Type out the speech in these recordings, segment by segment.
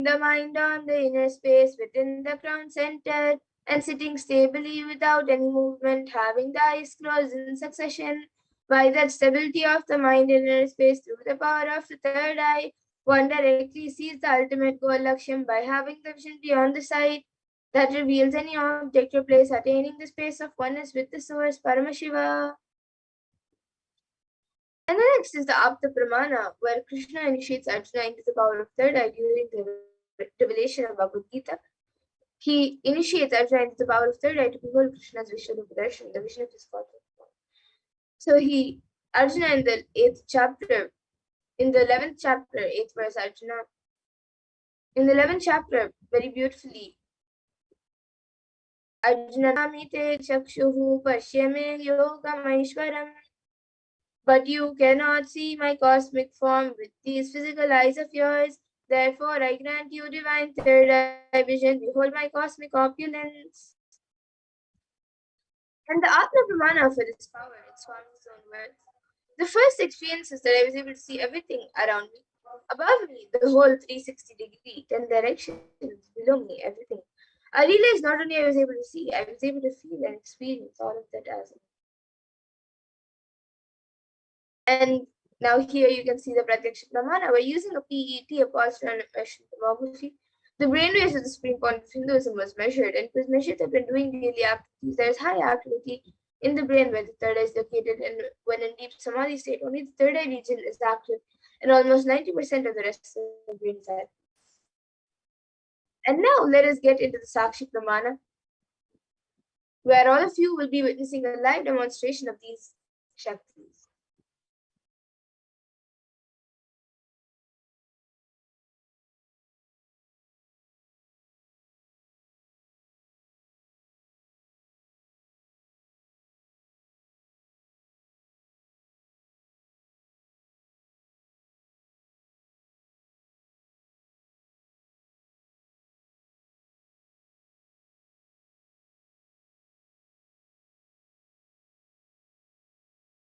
the mind on the inner space within the crown center, and sitting stably without any movement, having the eyes closed in succession. By that stability of the mind in inner space through the power of the third eye, one directly sees the ultimate goal Laksham by having the vision beyond the sight that reveals any object or place, attaining the space of oneness with the source, Paramashiva. And the next is the Apta Pramana, where Krishna initiates Arjuna into the power of third eye during the revelation of Bhagavad Gita. He initiates Arjuna into the power of third eye to behold Krishna's Vishwarupa Darshan, the vision of his father. So Arjuna in the 8th chapter, in the 11th chapter, 8th verse, Arjuna, in the 11th chapter, very beautifully, Arjuna Namite Chakshuhu Pashyame Yogam Aishwaram. But you cannot see my cosmic form with these physical eyes of yours. Therefore, I grant you divine third eye vision. Behold my cosmic opulence. And the Atma Pramana for this power, in Swami's own words. The first experience is that I was able to see everything around me. Above me, the whole 360-degree, 10 directions, below me, everything. I realized not only I was able to see, I was able to feel and experience all of that as well. And now here you can see the Pratyaksha Pramana. We're using a PET, a positive emission tomography. The brainwaves of the spring point of Hinduism was measured, and it was measured that when doing daily activities, there is high activity in the brain where the third eye is located, and when in deep samadhi state, only the third eye region is active, and almost 90% of the rest of the brain is active. And now let us get into the Sakshi Pramana, where all of you will be witnessing a live demonstration of these Shaktis.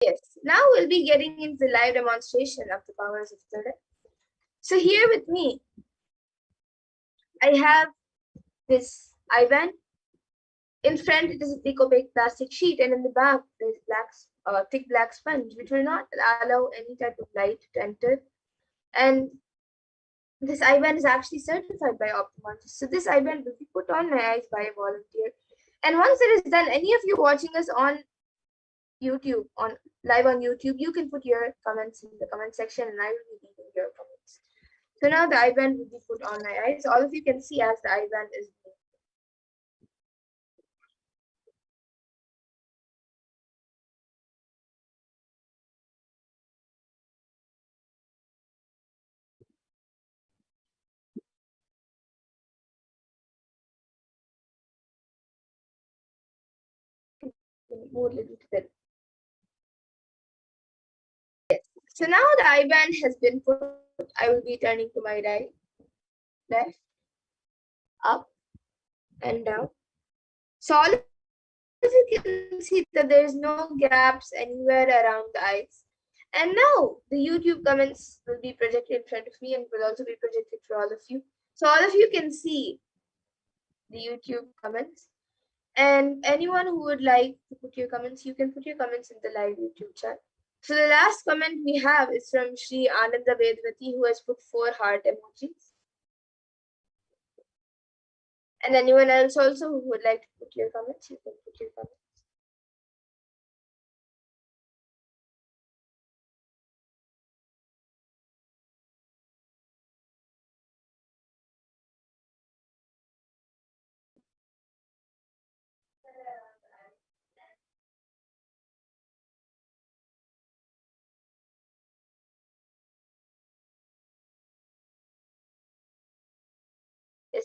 Yes, now we'll be getting into the live demonstration of the powers of third eye. So here with me, I have this eye band. In front, it is a thick opaque plastic sheet, and in the back, there is thick black sponge, which will not allow any type of light to enter. And this eye band is actually certified by ophthalmologists. So this eye band will be put on my eyes by a volunteer. And once it is done, any of you watching us on YouTube, live on YouTube, you can put your comments in the comment section, and I will be reading your comments. So now the eye band will be put on my eyes. All of you can see as the eye band is being. Move a little bit. Yes. So now the eye band has been put. I will be turning to my right, left, up, and down. So all of you can see that there is no gaps anywhere around the eyes. And now the YouTube comments will be projected in front of me and will also be projected for all of you. So all of you can see the YouTube comments. And anyone who would like to put your comments, you can put your comments in the live YouTube chat. So the last comment we have is from Shri Ananda Vedvati, who has put 4 heart emojis. And anyone else also who would like to put your comments, you can put your comments.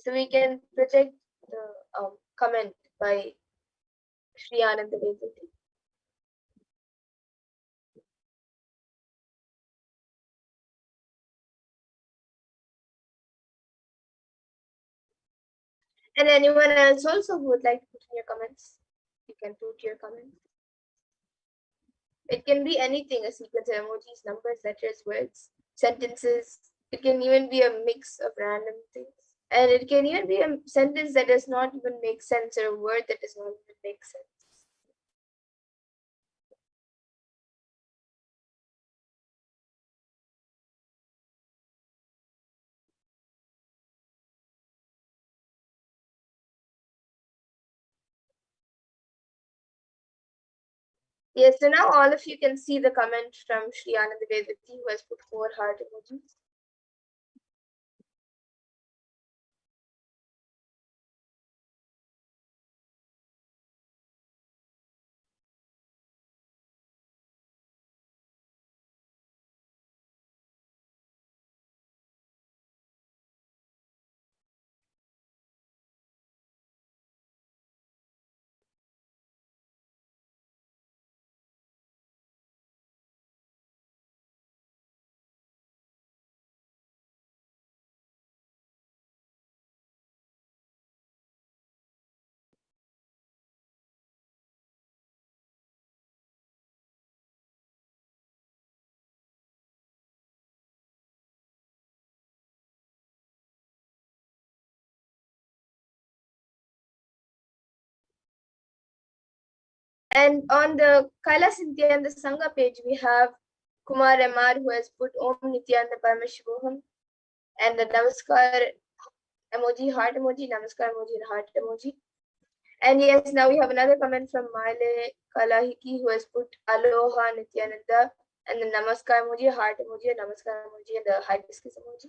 So we can project the comment by Shri Ananda Vedvati. And anyone else also who would like to put in your comments, you can put your comments. It can be anything, a sequence of emojis, numbers, letters, words, sentences, It can even be a mix of random things. And it can even be a sentence that does not even make sense or a word that does not even make sense. Yes, so now all of you can see the comment from Shri Anand Vedvati, who has put 4 heart emojis. And on the Kailasa Nithyananda Sangha page, we have Kumar MR, who has put Om Nithyananda Paramashivoham, and the Namaskar emoji, heart emoji, Namaskar emoji, and heart emoji. And yes, now we have another comment from Male Kalahiki, who has put Aloha Nithyananda, and the Namaskar emoji, heart emoji, and Namaskar emoji, and the hibiscus emoji.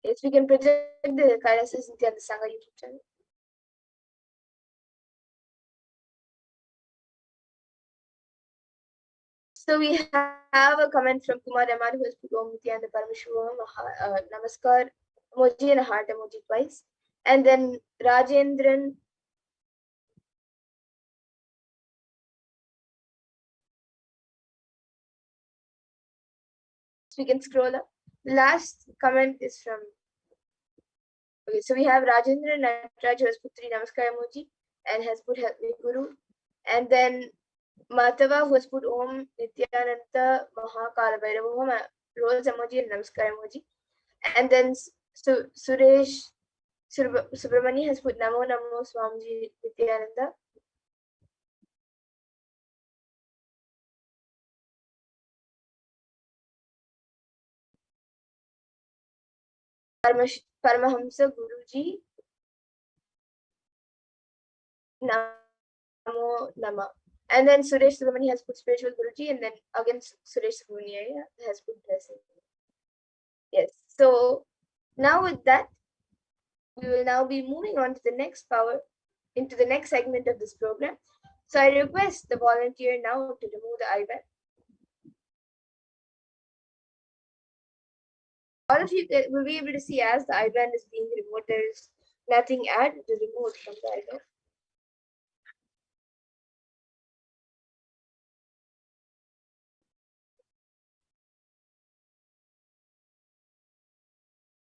Yes, we can project the Kailasa Nithyananda Sangha YouTube channel. So we have a comment from Kumar Rahman, who has put Om Nithyananda Paramashivam, Namaskar emoji and a heart emoji twice. And then Rajendran, so we can scroll up. The last comment is from, okay, so we have Rajendran Natraj, who has put 3 Namaskar emoji and has put Help Me Guru. And then Matava, who has put Om Nithyananda Mahakala Bhairavoham, rose emoji and Namaskar emoji. And then Suresh Subramani has put Namo Namo Swamiji Nithyananda. Paramahamsa Guruji Namo Nama. And then Suresh Subramani has put spiritual Guruji, and then again Suresh Subramani has put blessing. Yes. So now with that, we will now be moving on to the next into the next segment of this program. So I request the volunteer now to remove the IBAN. All of you will be able to see as the IBAN is being removed. There is nothing added to remove from the IBAN.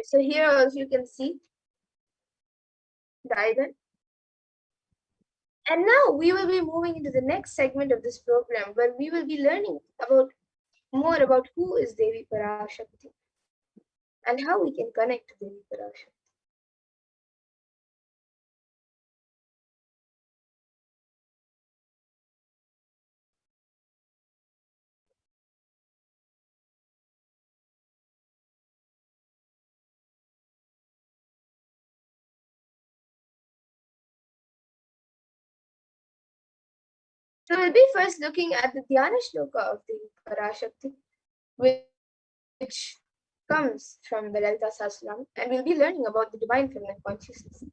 So here also you can see the IBAN. And now we will be moving into the next segment of this program, where we will be learning more about who is Devi Parashakti and how we can connect to Devi Parashakti. So we'll be first looking at the Dhyana Shloka of Devi Parashakti, which which comes from the Lalita Sahasranam, and we'll be learning about the divine feminine consciousness.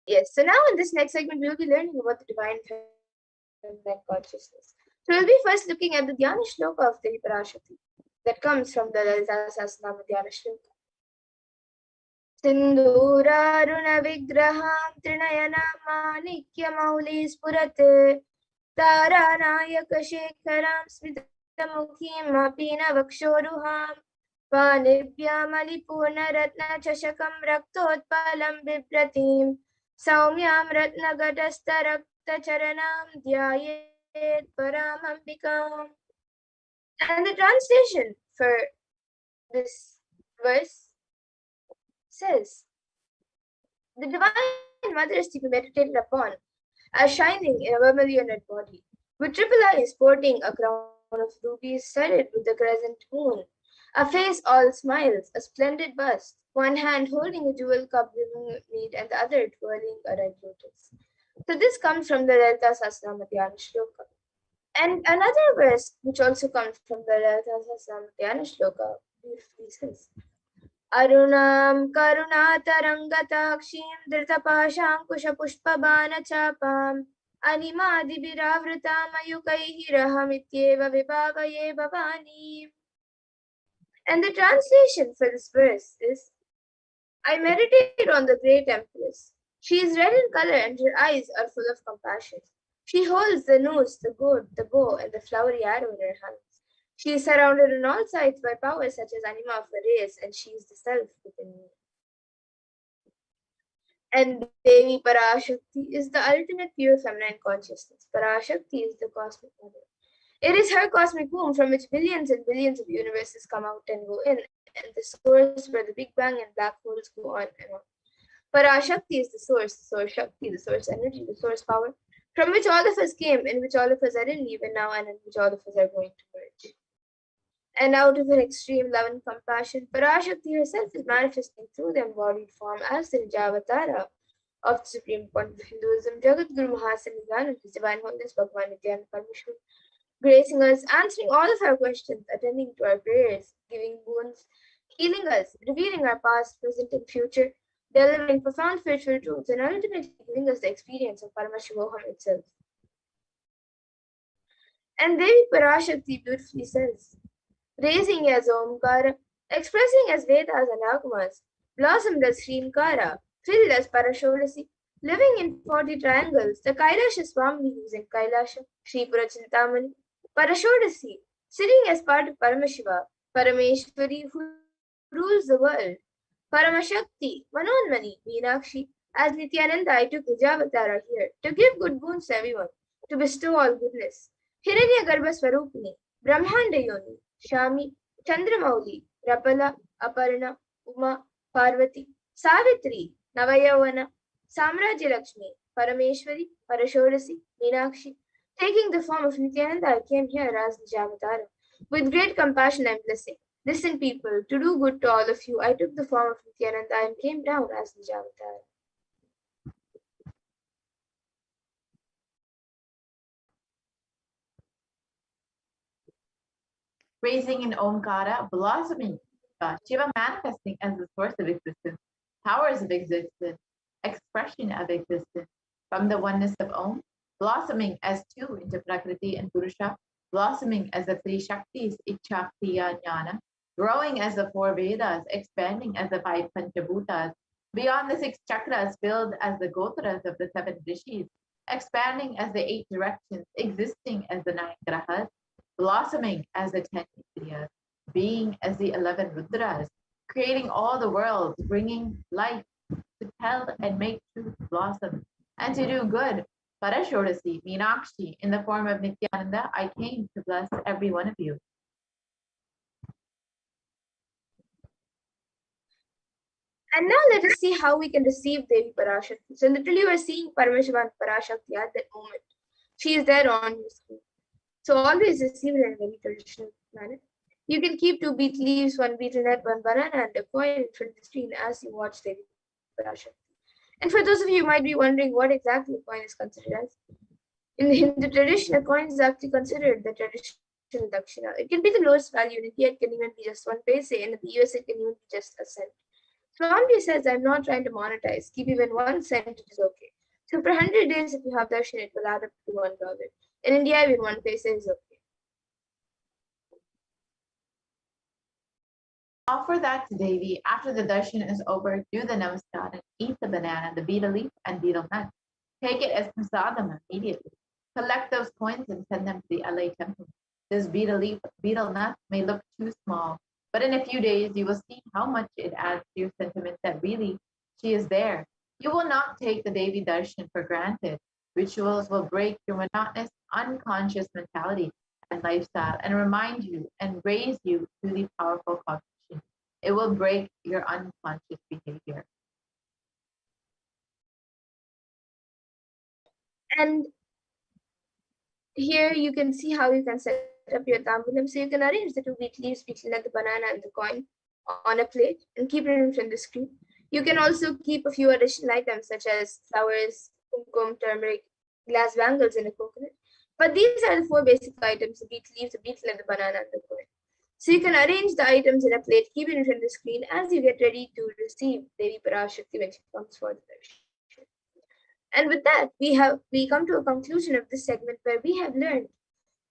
Yes, so now in this next segment, we'll be learning about the divine feminine consciousness. So we'll be first looking at the Dhyana Shloka of Devi Parashakti that comes from the Lalita Sahasranama Dhyana Shloka. सिन्दूरारुणविग्रहां त्रिनयनामाणिक्यमौलिस्फुरत् तारानायकशेखरां स्मितमुखीं पीनवक्षोरुहां पाणिभ्यामलिपूर्णरत्नचषकं रक्तोत्पलं बिभ्रतीं सौम्यां रत्नघटस्थरक्तचरणां ध्यायेत् परामम्बिकाम्. And the translation for this verse says, the Divine Mother is to be meditated upon as shining in a vermilion red body, with triple eyes sporting a crown of rubies studded with the crescent moon, a face all smiles, a splendid bust, one hand holding a jewel cup brimming mead and the other twirling a red lotus. So this comes from the Lalita Sahasranama Dhyana Shloka. And another verse which also comes from the Lalita Sahasranama Dhyana Shloka beautifully says, Arunam karunatarangatakshiim dhritapashankushpushpabanachapam animadibhiravritam ayukaihi vibhavaye bhavani. And the translation for this verse is, I meditate on the great empress. She is red in color and her eyes are full of compassion. She holds the noose, the gourd, the bow, and the flowery arrow in her hands. She is surrounded on all sides by powers such as anima of the race, and she is the self within me. And Devi Parashakti is the ultimate pure feminine consciousness. Parashakti is the cosmic mother. It is her cosmic womb from which billions and billions of universes come out and go in, and the source where the Big Bang and black holes go on and on. Parashakti is the source Shakti, the source energy, the source power, from which all of us came, in which all of us are in even now, and in which all of us are going to merge. And out of her extreme love and compassion, Parashakti herself is manifesting through the embodied form as the Nijavatara of the Supreme Point of Hinduism, Jagat Guru Mahasannidhanam, His Divine Holiness Bhagavan Nithyananda Paramashivam, gracing us, answering all of our questions, attending to our prayers, giving boons, healing us, revealing our past, present, and future, delivering profound spiritual truths, and ultimately giving us the experience of Paramashivoham itself. And Devi Parashakti beautifully says, raising as Omkara, expressing as Vedas and Agamas, blossomed as Srimkara, filled as Parashodasi, living in 40 triangles, the Kailasa Swami who is in Kailasa, Sripura Chintamani, Parashodasi, sitting as part of Paramashiva, Parameshwari who rules the world, Paramashakti, Manonmani, Meenakshi, as Nithyananda I took Nijavatara here to give good boons to everyone, to bestow all goodness. Hiranya Garbha Swarupini, Brahmanda Yoni, Shami, Chandramauli, Rapala, Aparna, Uma, Parvati, Savitri, Navayavana, Samrajya Lakshmi, Parameshwari, Parashodasi, Meenakshi. Taking the form of Nithyananda, I came here as Nijavatara. With great compassion and blessing. Listen, people, to do good to all of you, I took the form of Nithyananda and came down as Nijavatara. Raising in Omkara, blossoming, Shiva manifesting as the source of existence, powers of existence, expression of existence, from the oneness of Om, blossoming as two into Prakriti and Purusha, blossoming as the three Shaktis, Ichcha, Kriya, Jnana, growing as the four Vedas, expanding as the five Panchabhutas, beyond the six chakras, filled as the Gotras of the seven Rishis, expanding as the eight directions, existing as the nine Grahas, blossoming as the 10 Indriyas, being as the 11 Rudras, creating all the worlds, bringing life to tell and make truth blossom, and to do good. Parashakti, Meenakshi, in the form of Nithyananda, I came to bless every one of you. And now let us see how we can receive Devi Parashakti. So literally we're seeing Paramashivoham and Parashakti at that moment. She is there on your screen. So always receive it in a very traditional manner. You can keep two beet leaves, one beetle nut, one banana, and a coin in front of the screen as you watch Devi Parashakti. And for those of you who might be wondering what exactly a coin is considered as, in the Hindu tradition, a coin is actually considered the traditional dakshina. It can be the lowest value. In India, it can even be just 1 paise, and in the US, it can even be just a cent. Swami says, I'm not trying to monetize. Keep even 1 cent, it is okay. So for 100 days, if you have darshan, it will add up to $1. In India, even 1 paise is okay. Offer that to Devi after the darshan is over. Do the namaskar and eat the banana, the betel leaf, and betel nut. Take it as prasadam immediately. Collect those coins and send them to the LA temple. This betel leaf, betel nut may look too small, but in a few days you will see how much it adds to your sentiment that really she is there. You will not take the Devi darshan for granted. Rituals will break your monotonous, unconscious mentality and lifestyle and remind you and raise you to the powerful cognition. It will break your unconscious behavior. And here you can see how you can set up your tambulam. So you can arrange the two wheat leaves, beetle nut, the banana, and the coin on a plate and keep it in front of the screen. You can also keep a few additional items such as flowers, kumkum, turmeric, glass bangles, and a coconut. But these are the four basic items: the beet leaves, the beetle, and the banana, and the coin. So you can arrange the items in a plate, keep it in front of the screen as you get ready to receive Devi Parashakti when she comes for the darshan. And with that, we come to a conclusion of this segment where we have learned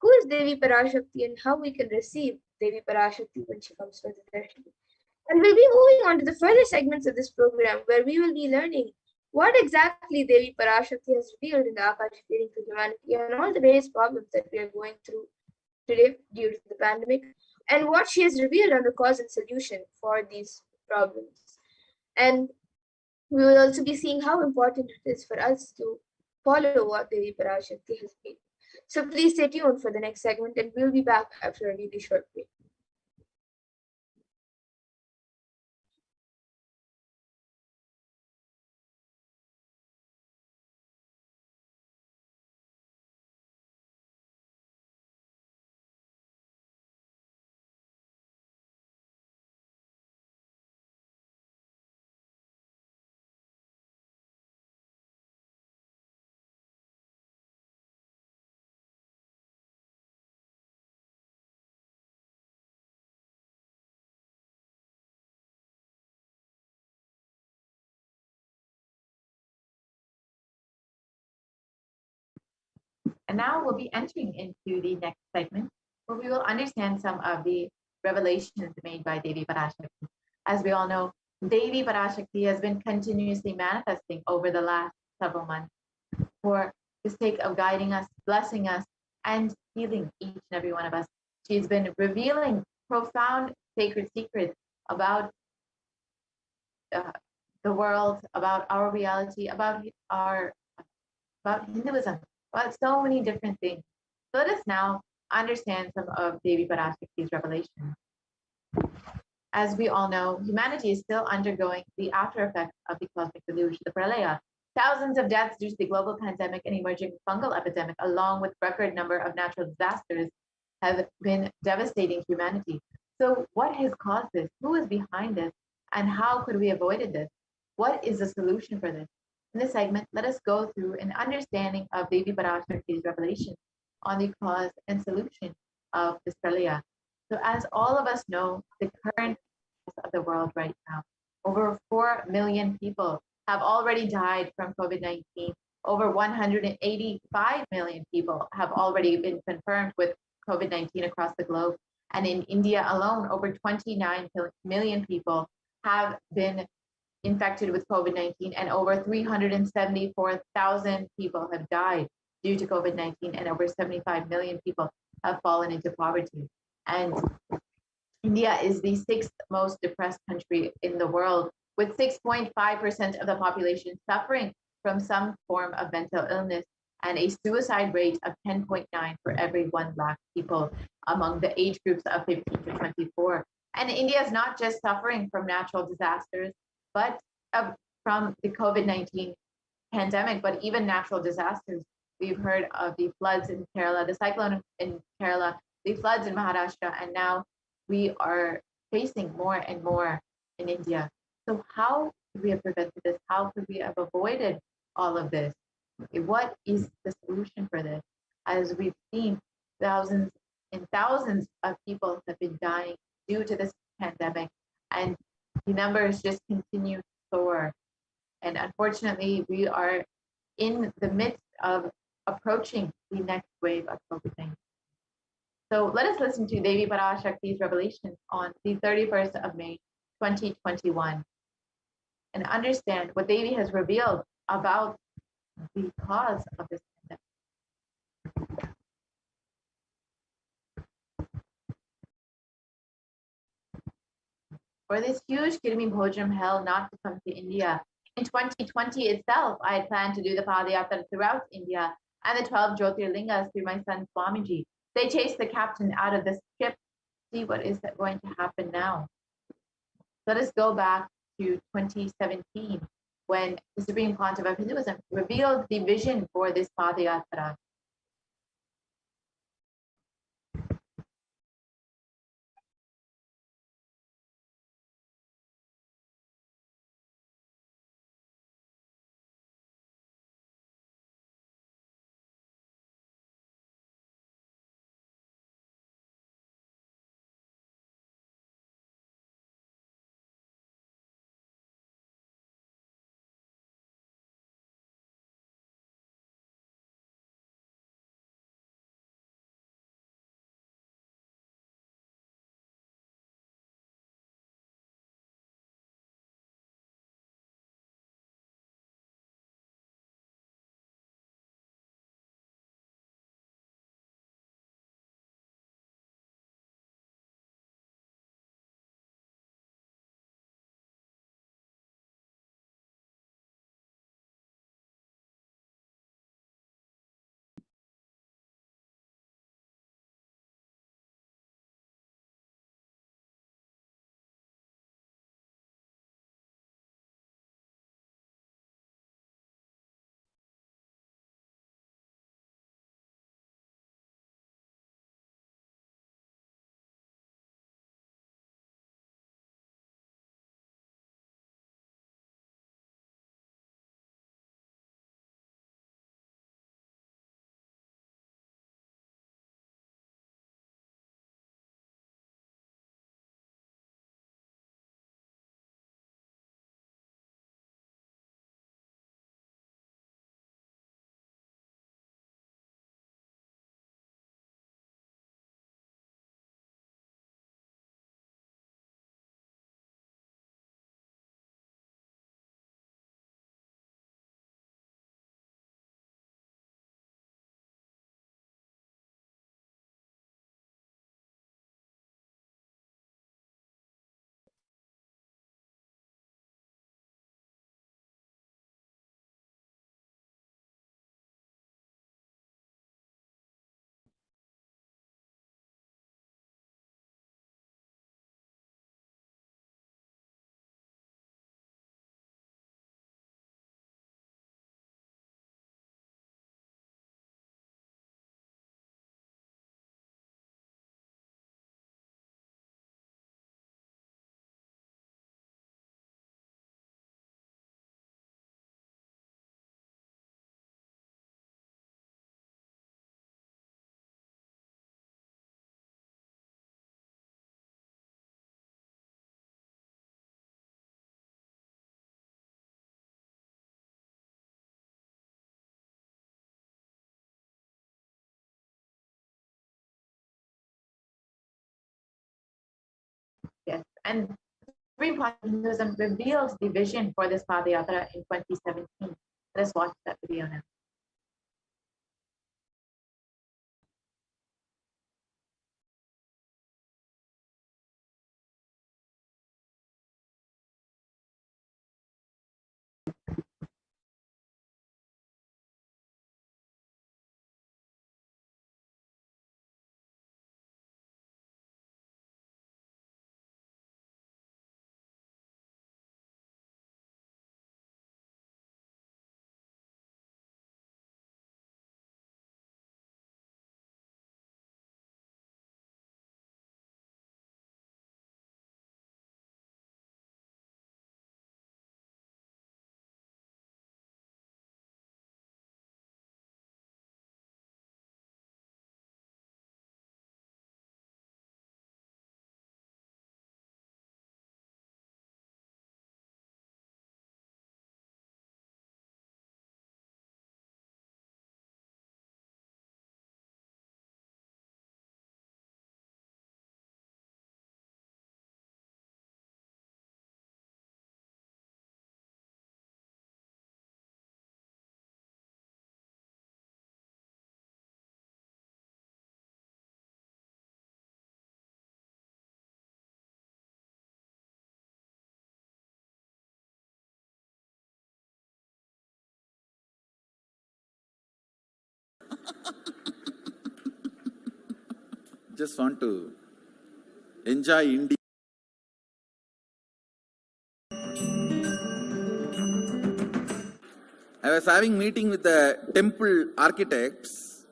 who is Devi Parashakti and how we can receive Devi Parashakti when she comes for the darshan. And we'll be moving on to the further segments of this program where we will be learning what exactly Devi Parashakti has revealed in the Akashic reading to humanity and all the various problems that we are going through today due to the pandemic, and what she has revealed on the cause and solution for these problems. And we will also be seeing how important it is for us to follow what Devi Parashakti has been. So please stay tuned for the next segment, and we'll be back after a really short break. And now we'll be entering into the next segment where we will understand some of the revelations made by Devi Parashakti. As we all know, Devi Parashakti has been continuously manifesting over the last several months for the sake of guiding us, blessing us, and healing each and every one of us. She's been revealing profound sacred secrets about the world, about our reality, about Hinduism, about so many different things. So let us now understand some of Devi Parashakti's revelations. As we all know, humanity is still undergoing the after effects of the cosmic deluge, the pralaya. Thousands of deaths due to the global pandemic and emerging fungal epidemic, along with record number of natural disasters, have been devastating humanity. So what has caused this? Who is behind this? And how could we avoid this? What is the solution for this? In this segment, let us go through an understanding of Devi Parashakti's revelation on the cause and solution of this pralaya. So as all of us know, the current of the world right now, over 4 million people have already died from COVID-19. Over 185 million people have already been confirmed with COVID-19 across the globe. And in India alone, over 29 million people have been infected with COVID-19, and over 374,000 people have died due to COVID-19, and over 75 million people have fallen into poverty. And India is the sixth most depressed country in the world, with 6.5% of the population suffering from some form of mental illness, and a suicide rate of 10.9 for every 1 lakh people among the age groups of 15 to 24. And India is not just suffering from natural disasters, but from the COVID-19 pandemic, but even natural disasters. We've heard of the floods in Kerala, the cyclone in Kerala, the floods in Maharashtra, and now we are facing more and more in India. So how could we have prevented this? How could we have avoided all of this? What is the solution for this? As we've seen, thousands and thousands of people have been dying due to this pandemic, and the numbers just continue to soar. And unfortunately, we are in the midst of approaching the next wave of COVID-19. So let us listen to Devi Parashakti's revelation on the 31st of May, 2021, and understand what Devi has revealed about the cause of this pandemic. For this huge Kirmi Bhojam hell not to come to India. In 2020 itself, I had planned to do the Padayatra throughout India and the 12 Jyotirlingas through my son Swamiji. They chased the captain out of the ship. See what is going to happen now. Let us go back to 2017 when the Supreme Pontiff of Hinduism revealed the vision for this Padayatra. And Supreme Conscious Hinduism reveals the vision for this Padayatra in 2017. Let's watch that video now. Just want to enjoy India. I was having meeting with the temple architects.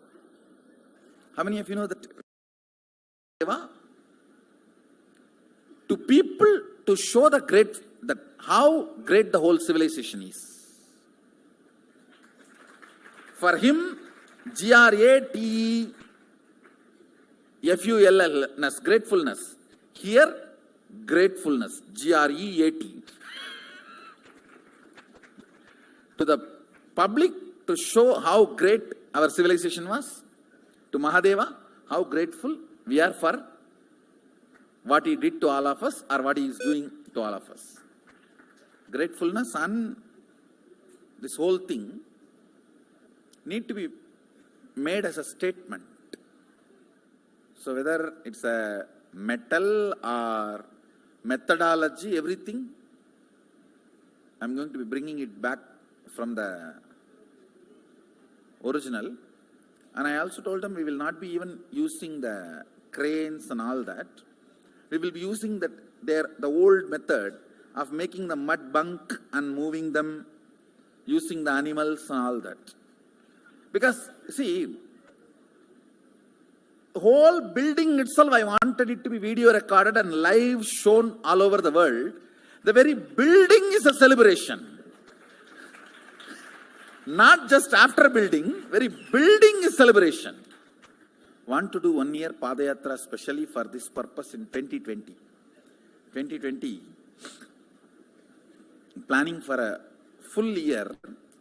How many of you know that? To people to show that how great the whole civilization is. For him, GRATEFULLNess, gratefulness. Here, gratefulness, GREAT. To the public to show how great our civilization was. To Mahadeva, how grateful we are for what he did to all of us or what he is doing to all of us. Gratefulness and this whole thing need to be made as a statement. So whether it's a metal or methodology, everything, I'm going to be bringing it back from the original. And I also told them we will not be even using the cranes and all that. We will be using the old method of making the mud bunk and moving them, using the animals and all that. Because, see, the whole building itself, I wanted it to be video recorded and live shown all over the world. The very building is a celebration. Not just after building, very building is celebration. Want to do 1 year Padayatra especially for this purpose in 2020. 2020, planning for a full year,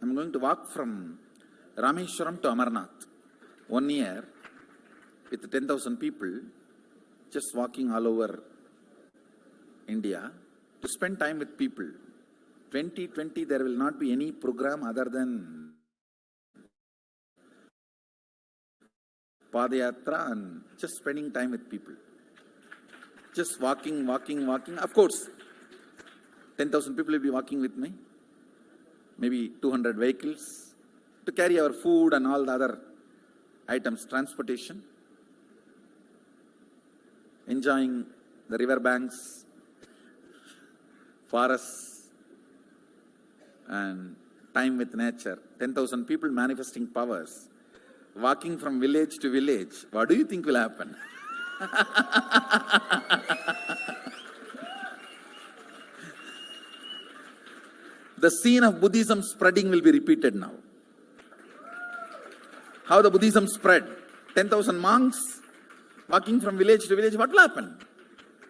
I'm going to walk from Rameshwaram to Amarnath. 1 year with 10,000 people, just walking all over India to spend time with people. 2020, there will not be any program other than Padayatra and just spending time with people. Just walking. Of course, 10,000 people will be walking with me. Maybe 200 vehicles to carry our food and all the other items, transportation. Enjoying the river banks, forests, and time with nature. 10,000 people manifesting powers, walking from village to village. What do you think will happen? The scene of Buddhism spreading will be repeated now. How the Buddhism spread. 10,000 monks walking from village to village. What will happen?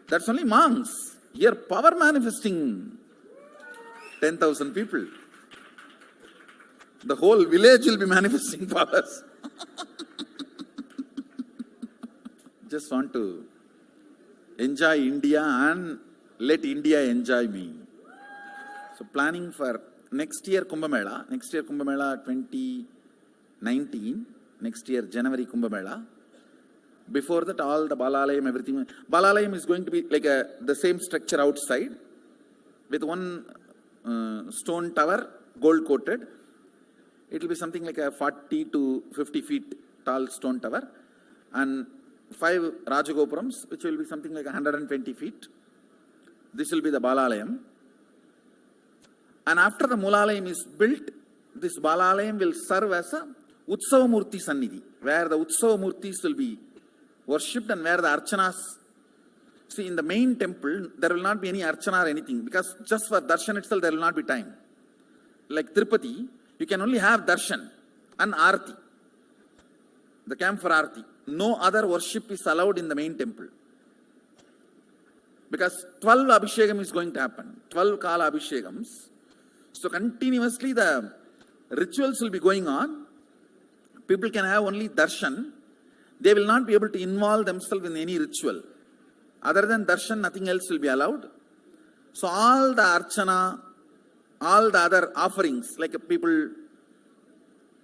That's only monks. Here power manifesting 10,000 people. The whole village will be manifesting powers. Just want to enjoy India and let India enjoy me. So planning for next year Kumbh Mela 2019, next year January Kumbh Mela. Before that, all the Balalayam, everything. Balalayam is going to be like the same structure outside with one stone tower, gold coated. It will be something like a 40 to 50 feet tall stone tower and 5 Rajagopurams, which will be something like 120 feet. This will be the Balalayam. And after the Mulalayam is built, this Balalayam will serve as a Utsava Murti Sannidhi, where the Utsava Murtis will be worshipped and where the Archanas. See, in the main temple, there will not be any Archana or anything, because just for Darshan itself, there will not be time. Like Tirupati, you can only have Darshan and Arti, the camp for Arti. No other worship is allowed in the main temple. Because 12 Abhishekam is going to happen, 12 Kala Abhishekams. So continuously the rituals will be going on. People can have only darshan. They will not be able to involve themselves in any ritual. Other than darshan, nothing else will be allowed. So all the archana, all the other offerings, like people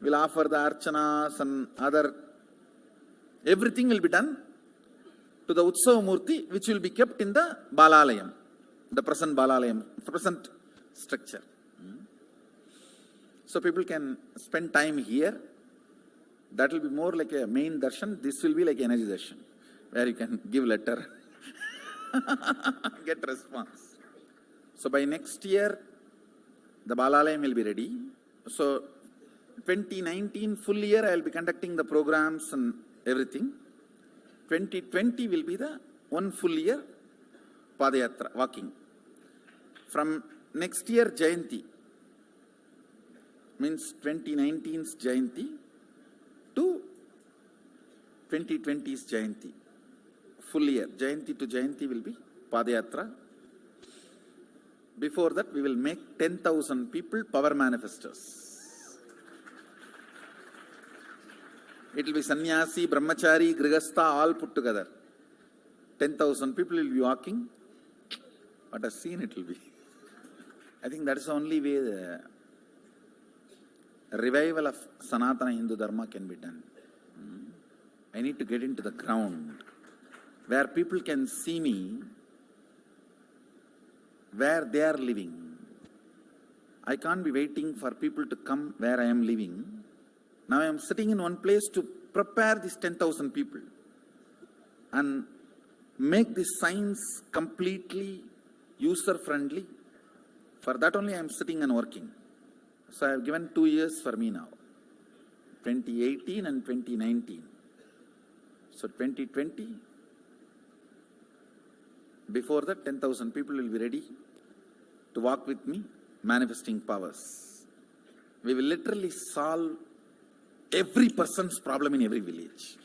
will offer the archanas and other, everything will be done to the Utsava Murti, which will be kept in the Balalayam, the present Balalayam, present structure. So people can spend time here. That will be more like a main darshan. This will be like energy darshan, where you can give letter, get response. So by next year, the Balalayam will be ready. So 2019 full year, I will be conducting the programs and everything. 2020 will be the one full year Padayatra, walking. From next year Jayanti, means 2019's Jayanti to 2020's Jayanti. Full year, Jayanti to Jayanti will be Padayatra. Before that, we will make 10,000 people power manifestors. It will be sannyasi, brahmachari, grihastha, all put together. 10,000 people will be walking. What a scene it will be. I think that is the only way the revival of Sanatana Hindu Dharma can be done. I need to get into the ground where people can see me, where they are living. I can't be waiting for people to come where I am living. Now I am sitting in one place to prepare these 10,000 people and make this science completely user-friendly. For that only I am sitting and working. So I have given 2 years for me now, 2018 and 2019. So 2020, before that 10,000 people will be ready to walk with me, manifesting powers. We will literally solve every person's problem in every village.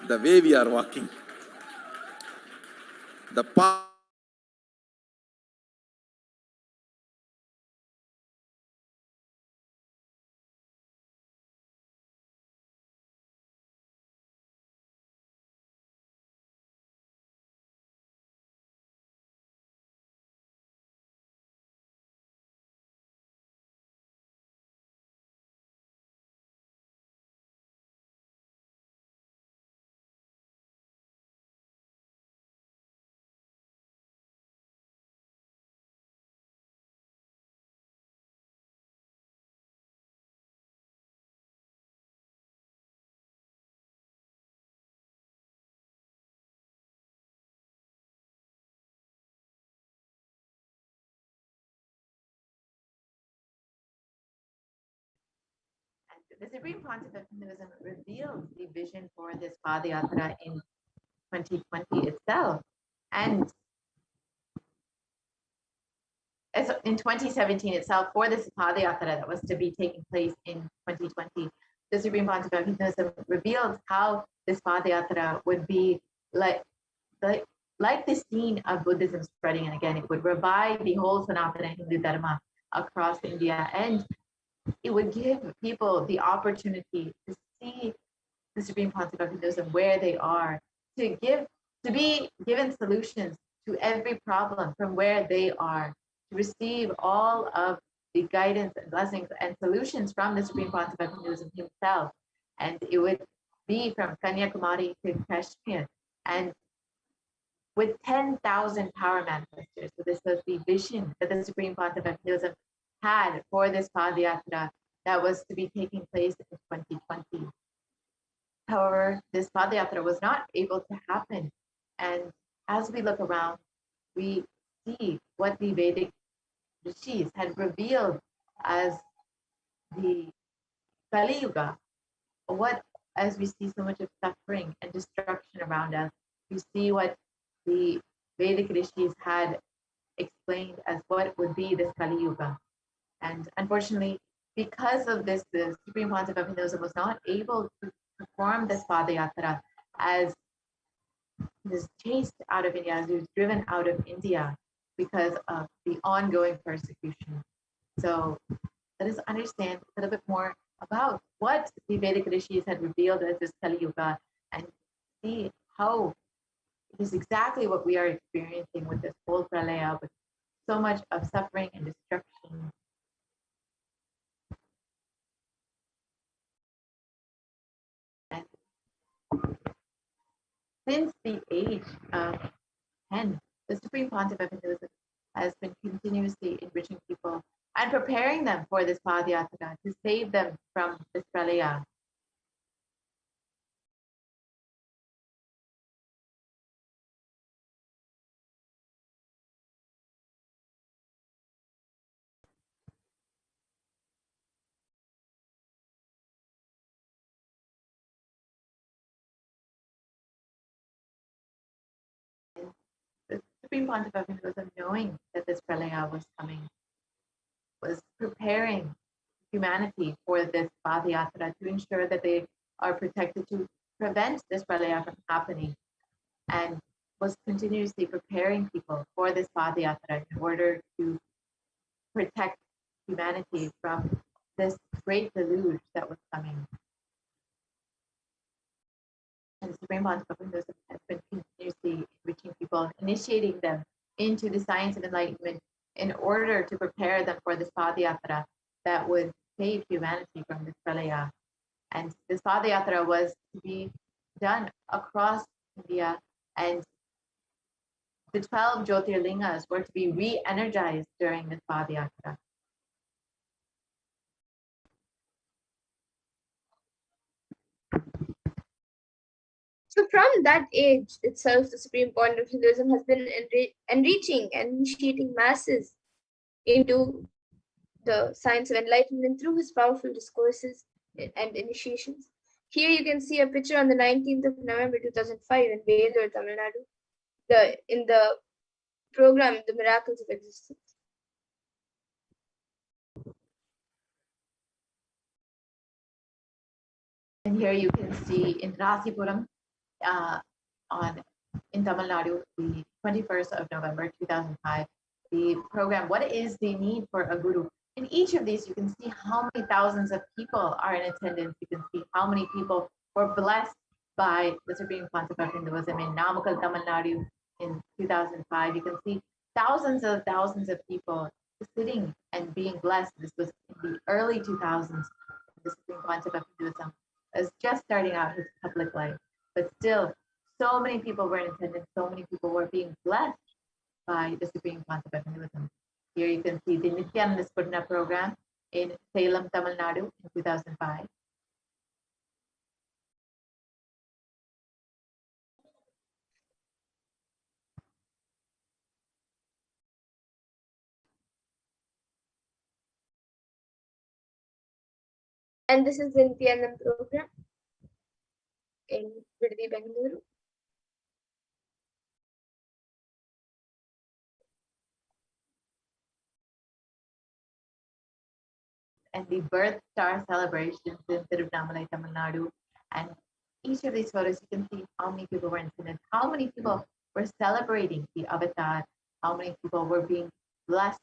The way we are walking. The power. The Supreme Pontiff of Hinduism revealed the vision for this Padayatra in 2020 itself. And as in 2017 itself, for this Padayatra that was to be taking place in 2020, the Supreme Pontiff of Hinduism revealed how this Padayatra would be like the scene of Buddhism spreading. And again, it would revive the whole Sanatana Hindu Dharma across India, and it would give people the opportunity to see the Supreme Pontiff of Hinduism where they are, to be given solutions to every problem from where they are, to receive all of the guidance and blessings and solutions from the Supreme Pontiff of Hinduism himself. And it would be from Kanyakumari to Kashmir, and with 10,000 power manifestors. So this was the vision that the Supreme Pontiff of Hinduism had for this Padayatra that was to be taking place in 2020. However, this Padayatra was not able to happen. And as we look around, we see what the Vedic rishis had revealed as the Kali Yuga. What, as we see so much of suffering and destruction around us, we see what the Vedic rishis had explained as what would be this Kali Yuga. And unfortunately, because of this, the Supreme Pontiff of Hinduism was not able to perform this Padayatra as he was chased out of India, as he was driven out of India because of the ongoing persecution. So let us understand a little bit more about what the Vedic rishis had revealed as this Kali Yuga and see how it is exactly what we are experiencing with this whole pralaya, with so much of suffering and destruction. And since the age of 10, the Supreme Pontiff of Hinduism has been continuously enriching people and preparing them for this Padayatra to save them from this pralaya. The Supreme Pontiff of Hinduism, knowing that this pralaya was coming, was preparing humanity for this Padayatra to ensure that they are protected to prevent this pralaya from happening, and was continuously preparing people for this Padayatra in order to protect humanity from this great deluge that was coming. And the Supreme Pontiff of Hinduism has been continuously enriching people, initiating them into the science of enlightenment in order to prepare them for this Padayatra that would save humanity from this pralaya. And this Padayatra was to be done across India, and the 12 Jyotirlingas were to be re-energized during this Padayatra. So from that age itself, the Supreme Point of Hinduism has been enriching and initiating masses into the science of enlightenment through his powerful discourses and initiations. Here you can see a picture on the 19th of November 2005 in Belgium, Tamil Nadu, in the program The Miracles of Existence. And here you can see in Rasipuram, in Tamil Nadu, the 21st of November 2005, the program, What is the Need for a Guru? In each of these, you can see how many thousands of people are in attendance. You can see how many people were blessed by the Supreme Pontiff of Hinduism in Namakkal, Tamil Nadu in 2005. You can see thousands of people sitting and being blessed. This was in the early 2000s. The Supreme Pontiff of Hinduism was just starting out his public life, but still, so many people were in attendance, so many people were being blessed by the Supreme Pontiff of Hinduism. Here you can see the Nithyananda program in Salem, Tamil Nadu in 2005. And this is the Nithyananda program in Vidhi, Bengaluru. And the birth star celebrations in Tirunelveli, Tamil Nadu. And each of these photos, you can see how many people were in attendance, how many people were celebrating the avatar, how many people were being blessed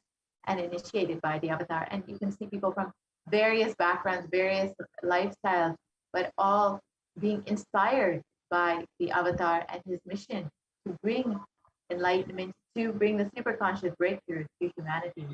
and initiated by the avatar. And you can see people from various backgrounds, various lifestyles, but all being inspired by the avatar and his mission to bring enlightenment to bring the superconscious breakthrough to humanity.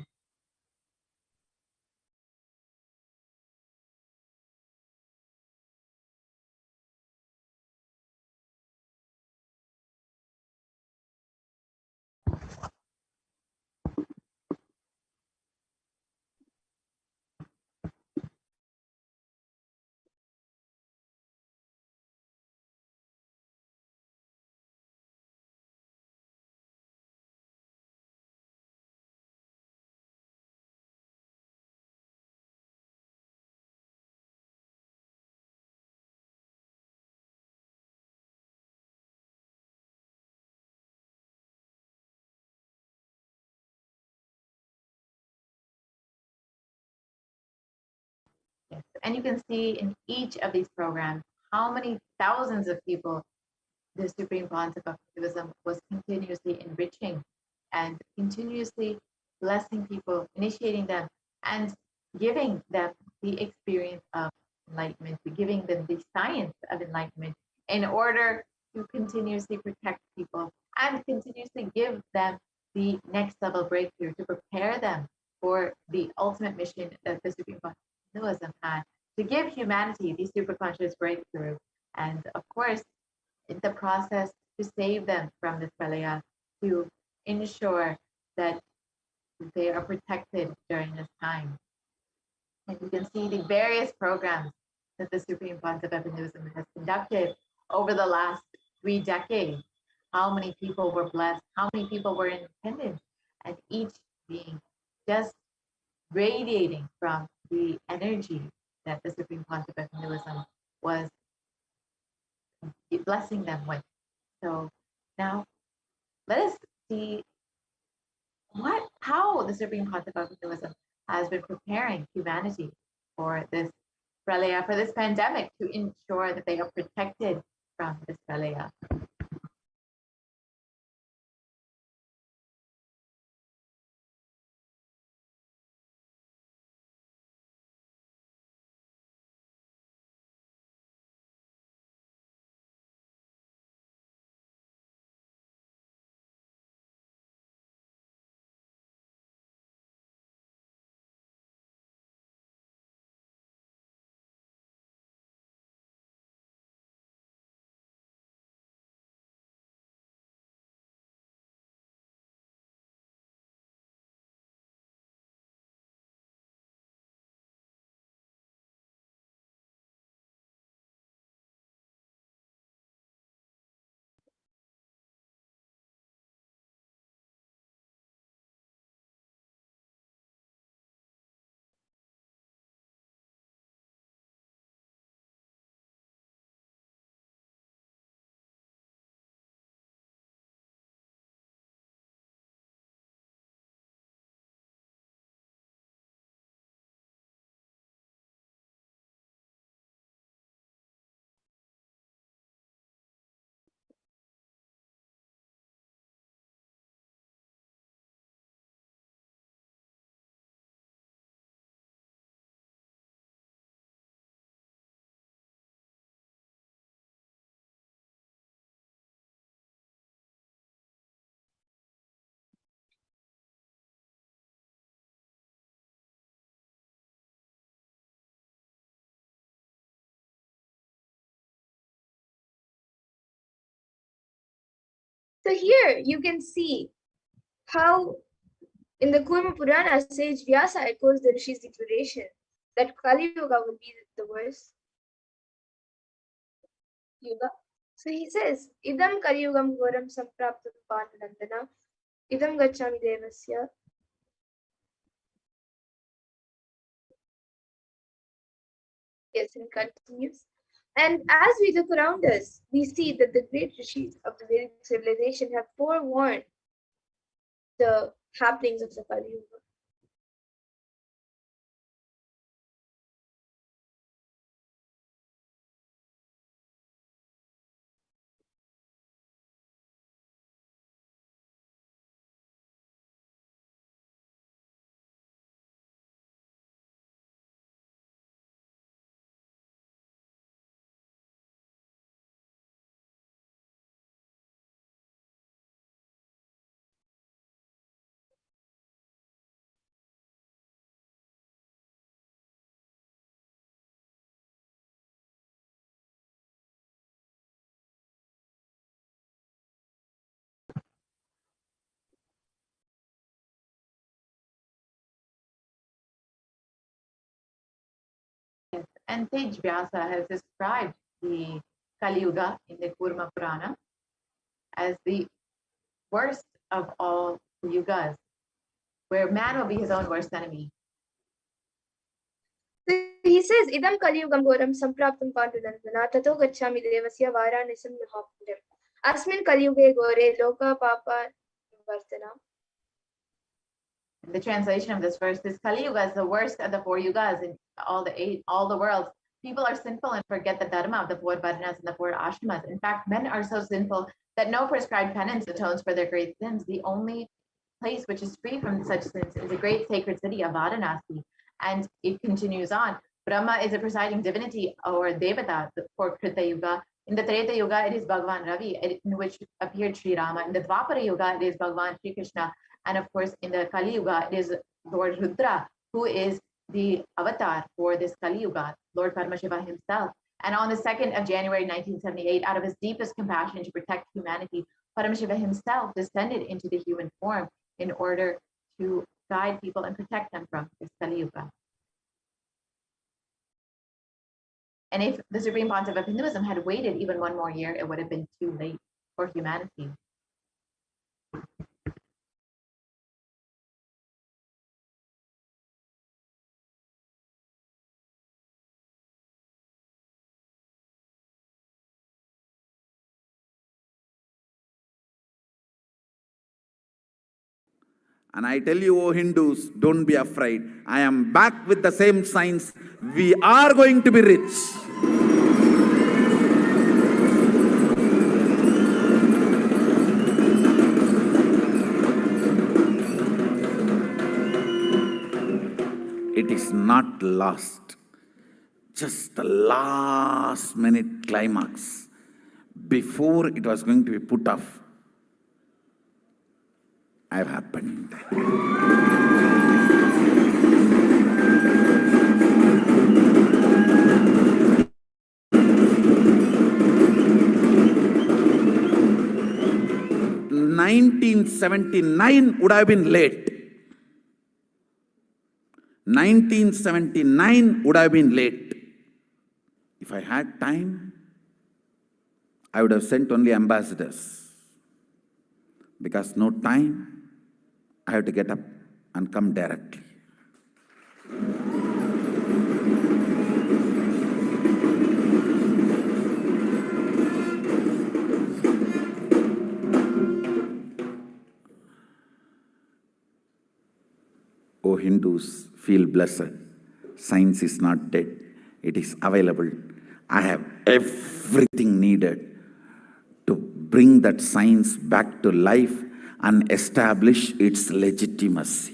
Yes. And you can see in each of these programs how many thousands of people the Supreme Concept of activism was continuously enriching and continuously blessing people, initiating them, and giving them the experience of enlightenment, giving them the science of enlightenment in order to continuously protect people and continuously give them the next level breakthrough to prepare them for the ultimate mission that the Supreme Concept of activism had to give humanity the superconscious breakthrough. And of course, in the process to save them from this pralaya, to ensure that they are protected during this time. And you can see the various programs that the Supreme Concept of Hinduism has conducted over the last 3 decades. How many people were blessed, how many people were independent, and each being just radiating from the energy that the Supreme Concept of Hinduism was blessing them with. So now let us see how the Supreme Concept of Hinduism has been preparing humanity for this pralaya, for this pandemic, to ensure that they are protected from this pralaya. So here you can see how in the Kurma Purana, sage Vyasa echoes the Rishi's declaration that Kali Yuga will be the worst Yuga. So he says, Idam Kali Yugam Ghoram Samprapta Panandana, Idam Gachami Devasya. Yes, and continues. And as we look around us, we see that the great rishis of the Vedic civilization have forewarned the happenings of the Kali Yuga. And Tej Vyasa has described the Kali Yuga in the Kurma Purana as the worst of all the yugas, where man will be his own worst enemy. So he says, Idam Kaliyugam Goram Sampraptam Pandunandana Tato Gachami Devasya Varanisim Mahapundam. Asmin Kaliyuge Gore Loka Papa Vartana. The translation of this verse is Kali Yuga is the worst of the four yugas in all the worlds. People are sinful and forget the dharma of the four varnas and the four ashramas. In fact, men are so sinful that no prescribed penance atones for their great sins. The only place which is free from such sins is the great sacred city of Varanasi. And it continues on. Brahma is a presiding divinity or devata for Krita Yuga. In the Treta Yuga, it is Bhagavan Ravi, in which appeared Sri Rama. In the Dvapara Yuga, it is Bhagavan Sri Krishna. And of course, in the Kali Yuga, it is Lord Rudra, who is the avatar for this Kali Yuga, Lord Paramashiva himself. And on the 2nd of January, 1978, out of his deepest compassion to protect humanity, Paramashiva himself descended into the human form in order to guide people and protect them from this Kali Yuga. And if the Supreme Pontiff of Hinduism had waited even one more year, it would have been too late for humanity. And I tell you, O Hindus, don't be afraid. I am back with the same science. We are going to be rich. It is not lost. Just the last minute climax. Before it was going to be put off, I have happened. (1979) would have been late. 1979 would have been late. If I had time, I would have sent only ambassadors. Because no time, I have to get up and come directly. O Hindus, feel blessed. Science is not dead. It is available. I have everything needed to bring that science back to life and establish its legitimacy.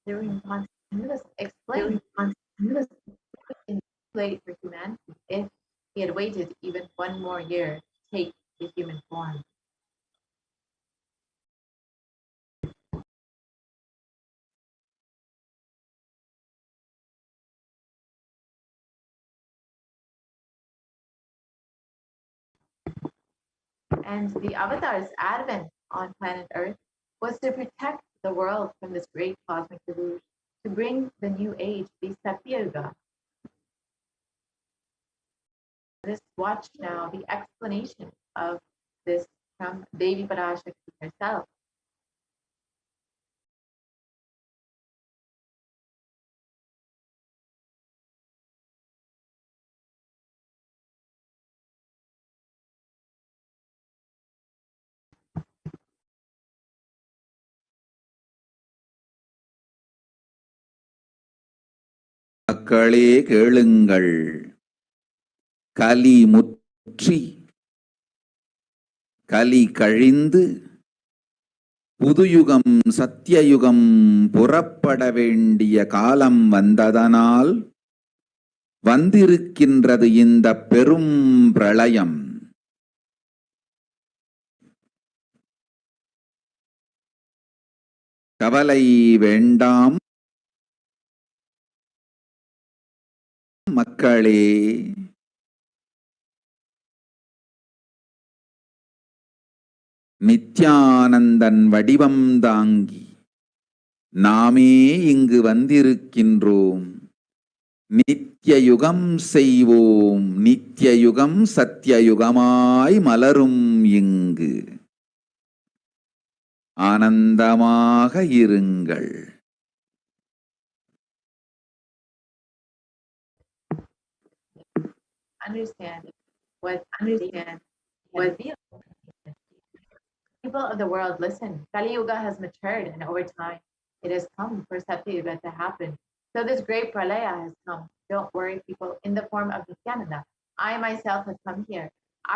During Hinduism explained in play for humanity if he had waited even one more year to take the human form. And the avatar's advent on planet Earth was to protect the world from this great cosmic deluge, to bring the new age, the Sept Yuga. Let's watch now the explanation of this from Devi Parashakti herself. மக்களே கேளுங்கள், கலி முற்றி கலி கழிந்து புதுயுகம் சத்தியயுகம் புறப்பட வேண்டிய காலம் வந்ததனால் வந்திருக்கின்றது இந்த பெரும் பிரளயம். கவலை வேண்டாம் மக்களே, நித்யானந்தன் வடிவம் தாங்கி நாமே இங்கு வந்திருக்கின்றோம். நித்திய யுகம் செய்வோம், நித்திய யுகம் சத்தியயுகமாய் மலரும் இங்கு. ஆனந்தமாக இருங்கள். Understand what people of the world, listen. Kali Yuga has matured, and over time, it has come for Satya Yuga to happen. So this great pralaya has come. Don't worry, people. In the form of Nithyananda, I myself have come here.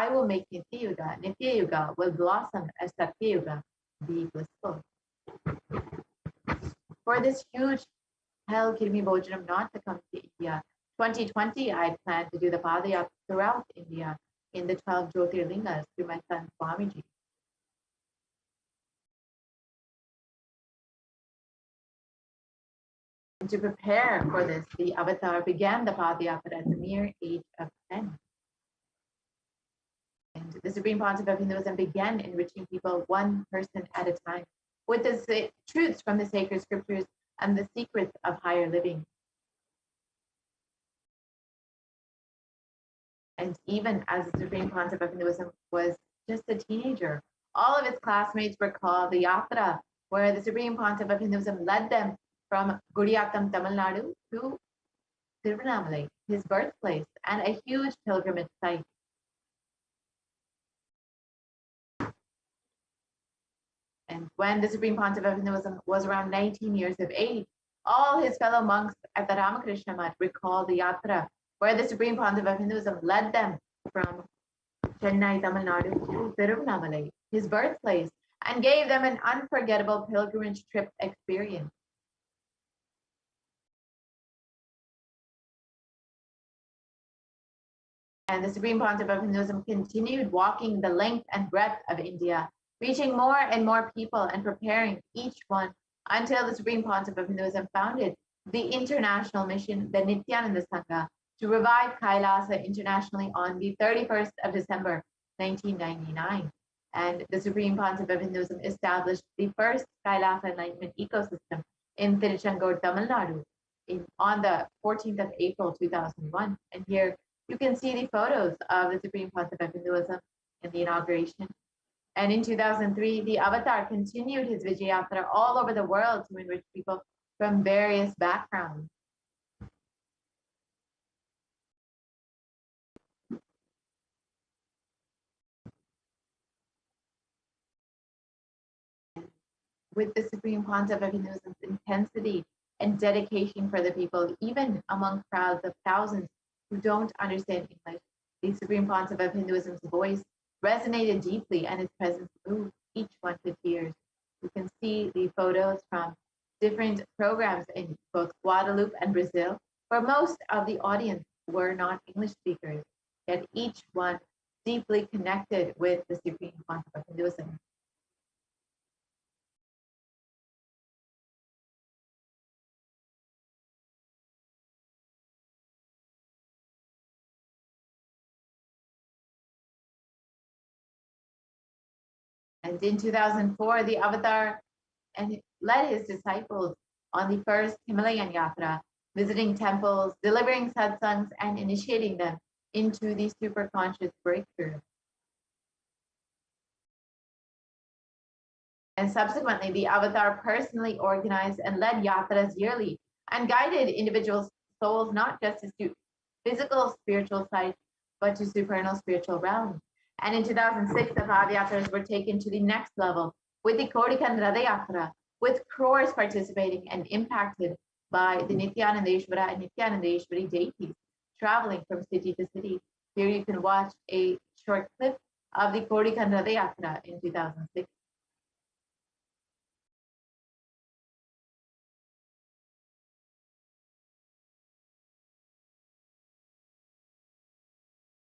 I will make Nitya Yuga. Nitya Yuga will blossom as Satya Yuga. Be blissful. For this huge hell Kirmi Bhojanam not to come to India, 2020, I plan to do the Padayatra throughout India in the 12 Jyotirlingas through my son Swamiji. And to prepare for this, the avatar began the Padayatra at the mere age of 10. And the Supreme Pontiff of Hinduism began enriching people one person at a time with the truths from the sacred scriptures and the secrets of higher living. And even as the Supreme Pontiff of Hinduism was just a teenager, all of his classmates recall the Yatra, where the Supreme Pontiff of Hinduism led them from Gudiyattam, Tamil Nadu to Tiruvannamalai, his birthplace, and a huge pilgrimage site. And when the Supreme Pontiff of Hinduism was around 19 years of age, all his fellow monks at the Ramakrishna Mutt recalled the Yatra, where the Supreme Pontiff of Hinduism led them from Chennai, Tamil Nadu to Tiruvannamalai, his birthplace, and gave them an unforgettable pilgrimage trip experience. And the Supreme Pontiff of Hinduism continued walking the length and breadth of India, reaching more and more people and preparing each one until the Supreme Pontiff of Hinduism founded the international mission, the Nithyananda Sangha, to revive Kailasa internationally on the 31st of December, 1999. And the Supreme Pontiff of Hinduism established the first Kailasa enlightenment ecosystem in Tiruchengood, Tamil Nadu, on the 14th of April, 2001. And here you can see the photos of the Supreme Pontiff of Hinduism in the inauguration. And in 2003, the Avatar continued his Vijayatra all over the world to enrich people from various backgrounds. With the Supreme Pontiff of Hinduism's intensity and dedication for the people, even among crowds of thousands who don't understand English, the Supreme Pontiff of Hinduism's voice resonated deeply and his presence moved each one to tears. You can see the photos from different programs in both Guadeloupe and Brazil, where most of the audience were not English speakers, yet each one deeply connected with the Supreme Pontiff of Hinduism. And in 2004, the Avatar led his disciples on the first Himalayan Yatra, visiting temples, delivering satsangs, and initiating them into the superconscious breakthrough. And subsequently, the Avatar personally organized and led yatras yearly and guided individual souls not just to physical spiritual sites, but to supernal spiritual realms. And in 2006, the Padayatras were taken to the next level with the Kodikan Radha Yatra, with crores participating and impacted by the Nithyanandeshwara and Nithyanandeshwari deities traveling from city to city. Here you can watch a short clip of the Kodikan Radha Yatra in 2006.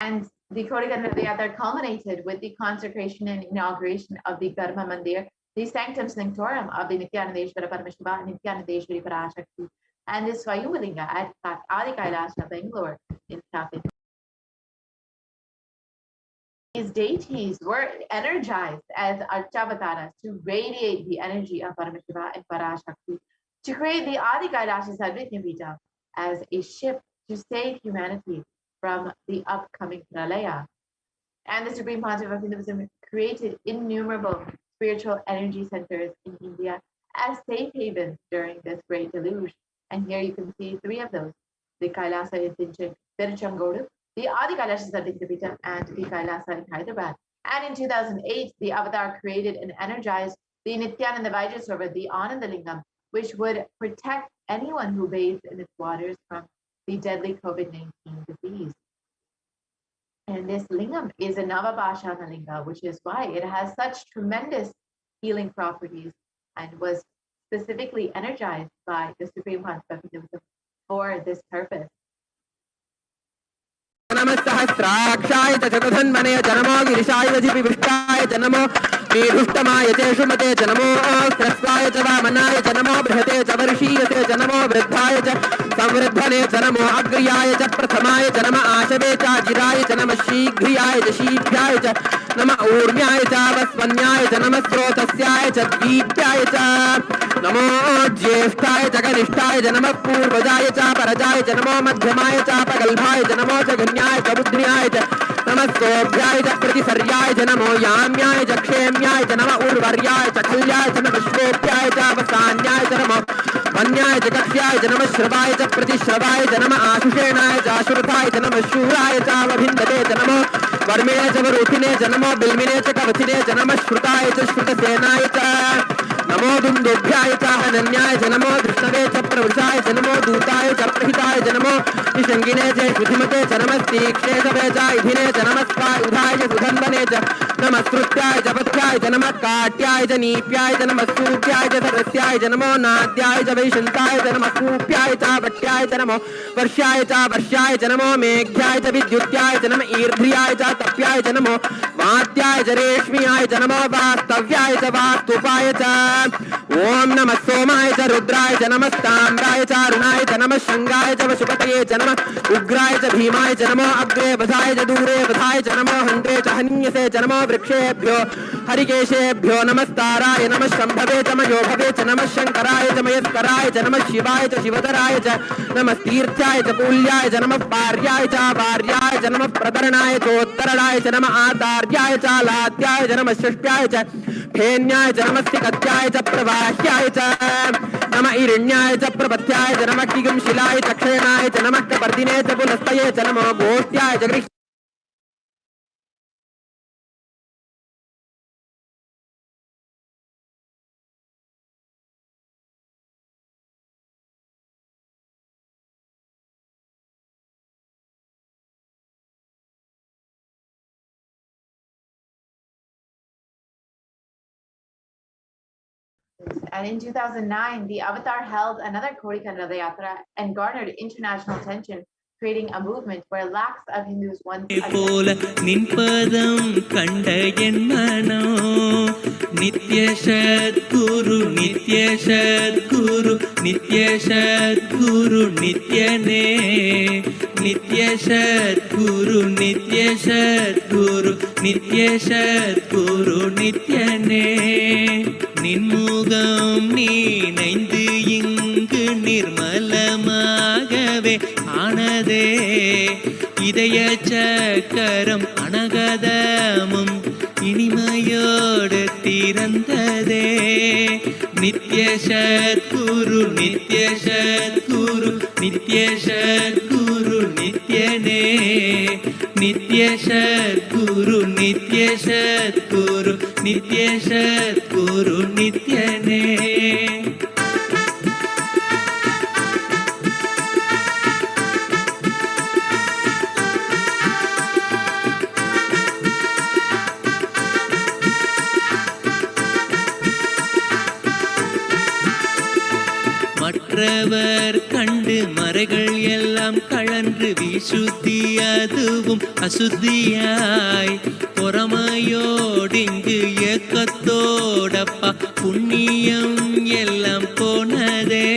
And the Kodikan Radha Yatra culminated with the consecration and inauguration of the Karma Mandir, the sanctum sanctorum of the Nithyananda Paramashivam, Nithyananda Parashakti, and the Swayambhulinga at Adi Kailasa, Bangalore in South India. These deities were energized as Archavataras to radiate the energy of Paramashiva and Parashakti to create the Adi Kailasa Sarvijñapita as a ship to save humanity from the upcoming Pralaya. And the Supreme Pontiff of Hinduism created innumerable spiritual energy centers in India as safe havens during this great deluge. And here you can see three of those: the Kailasa in Tiruchengodu, the Adi Kailasa Sarvijñapita, and the Kailasa in Hyderabad. And in 2008, the Avatar created and energized the Nithyananda Paramashivam, the Ananda Lingam, which would protect anyone who bathes in its waters from the deadly COVID-19 disease. And this lingam is a Navabhashana linga, which is why it has such tremendous healing properties and was specifically energized by the Supreme Pontiff of Hinduism for this purpose. नमस्सहस्राक्षाय च चतुर्धन्मने च नमो गिरिशाय विष्टाय च नमो नीरुष्टमाय च शुमते च नमो ह्रस्वाय च वामनाय च नमो बृहते च वर्षीयसे च नमो वृद्धाय च संवृद्धने च नमो अग्र्याय च प्रथमाय च नम आशवे च जिराय च नम शीघ्रियाय च शीघ्राय च नम ऊर्म्याय च वस्वन्याय च नम स्रोतस्याय च दीप्याय च नमो ज्येष्ठाय च कनिष्ठाय च नम पूर्वजाय च परजाय च नमो मध्यमाय च पगल्भाय च नमो च गण्याय च बुद्ध्याय च नमस्तोभ्याय च प्रतिसर्याय च नमो याम्याय च क्षेम्याय च नम उर्वर्याय च खल्याय च नम श्रोप्याय च वसान्याय च नमो वन्याय च कक्ष्याय च नम श्रवाय च प्रतिश्रवाय च नम आशुषेणाय च आशुरथाय च नम शूराय च वभिन्दते च नमो वर्मिणे च वरुथिने च नमो बिल्मिने च कवचिने च नम श्रुताय च श्रुतसेनाय च नमो दुन्दुभ्याय च हनन्याय च नमो धृष्णवे च प्रवृषाय च नमो दूताय च प्रहिताय च नमो निषङ्गिने च श्रुतिमते च नमस्तीक्ष्णे च इधिने च नमस्वायुधाय च सुधन्वने च नमस्कृत्याय च पथ्याय च नमः काट्याय च नीप्याय च नमः सूप्याय च सरस्याय च नमो नाद्याय च वैशन्ताय च नमः कूप्याय च वट्याय च नमो वर्ष्याय च नमो मेघ्याय च विद्युत्याय च नमः ईर्ध्याय च तप्याय च नमो वात्याय च रेश्म्याय च नमो वास्तव्याय च वास्तुपाय च ओम नमः सोमाय च रुद्राय च नमस्ताम्राय च अरुणाय च नमः शंगाय च वशुपतये च नमः उग्राय च भीमाय च नमो अग्रे वधाय च दूरे वधाय च नमो हन्त्रे च हन्यसे च नमो वृक्षेभ्यो हरिकेशेभ्यो नमस्ताराय नमः शम्भवे च मयोभवे च नमः शंकराय च मयस्कराय च नमः शिवाय च शिवतराय च नमस्तीर्थ्याय च कूल्याय च नमः पार्याय च वार्याय च नमः प्रतरणाय चोत्तरणाय च नमः आतार्याय च लात्याय च नमः षष्ट्याय च फेन्याय च नमस्तिकत्याय च प्रवाह्याय च नमः ईरण्याय च प्रपथ्याय च नमः किगंशिलाय च क्षयणाय च नमः कपर्दिने च पुनस्तये च नमो गोष्ट्याय च गृह् And in 2009, the Avatar held another Kodika Ratha Yatra and garnered international attention, creating a movement where lakhs of Hindus once नित्य सद्गुरु नित्य सद्गुरु नित्य सद्गुरु नित्यने नित्य सद्गुरु नित्य सद्गुरु नित्य सद्गुरु नित्यने நின்முகம் நீனைந்து இங்கு நிர்மலமாகவே ஆனதே இதய சக்கரம் அனகதமும் இனிமையோடு திறந்ததே நித்ய சத்குரு நித்ய சத்குரு நித்ய சத்குரு நித்யனே நித்ய சத்குரு நித்ய சத்குரு நித்ய சத்குரு நித்யனே மற்றவர் கண்டு மறைகள் எல்லாம் கழன்று விசுத்தி அதுவும் அசுத்தியாய் பொறாமையோடிங்கு ஏக்கத்தோடப்பா புண்ணியம் எல்லாம் போனதே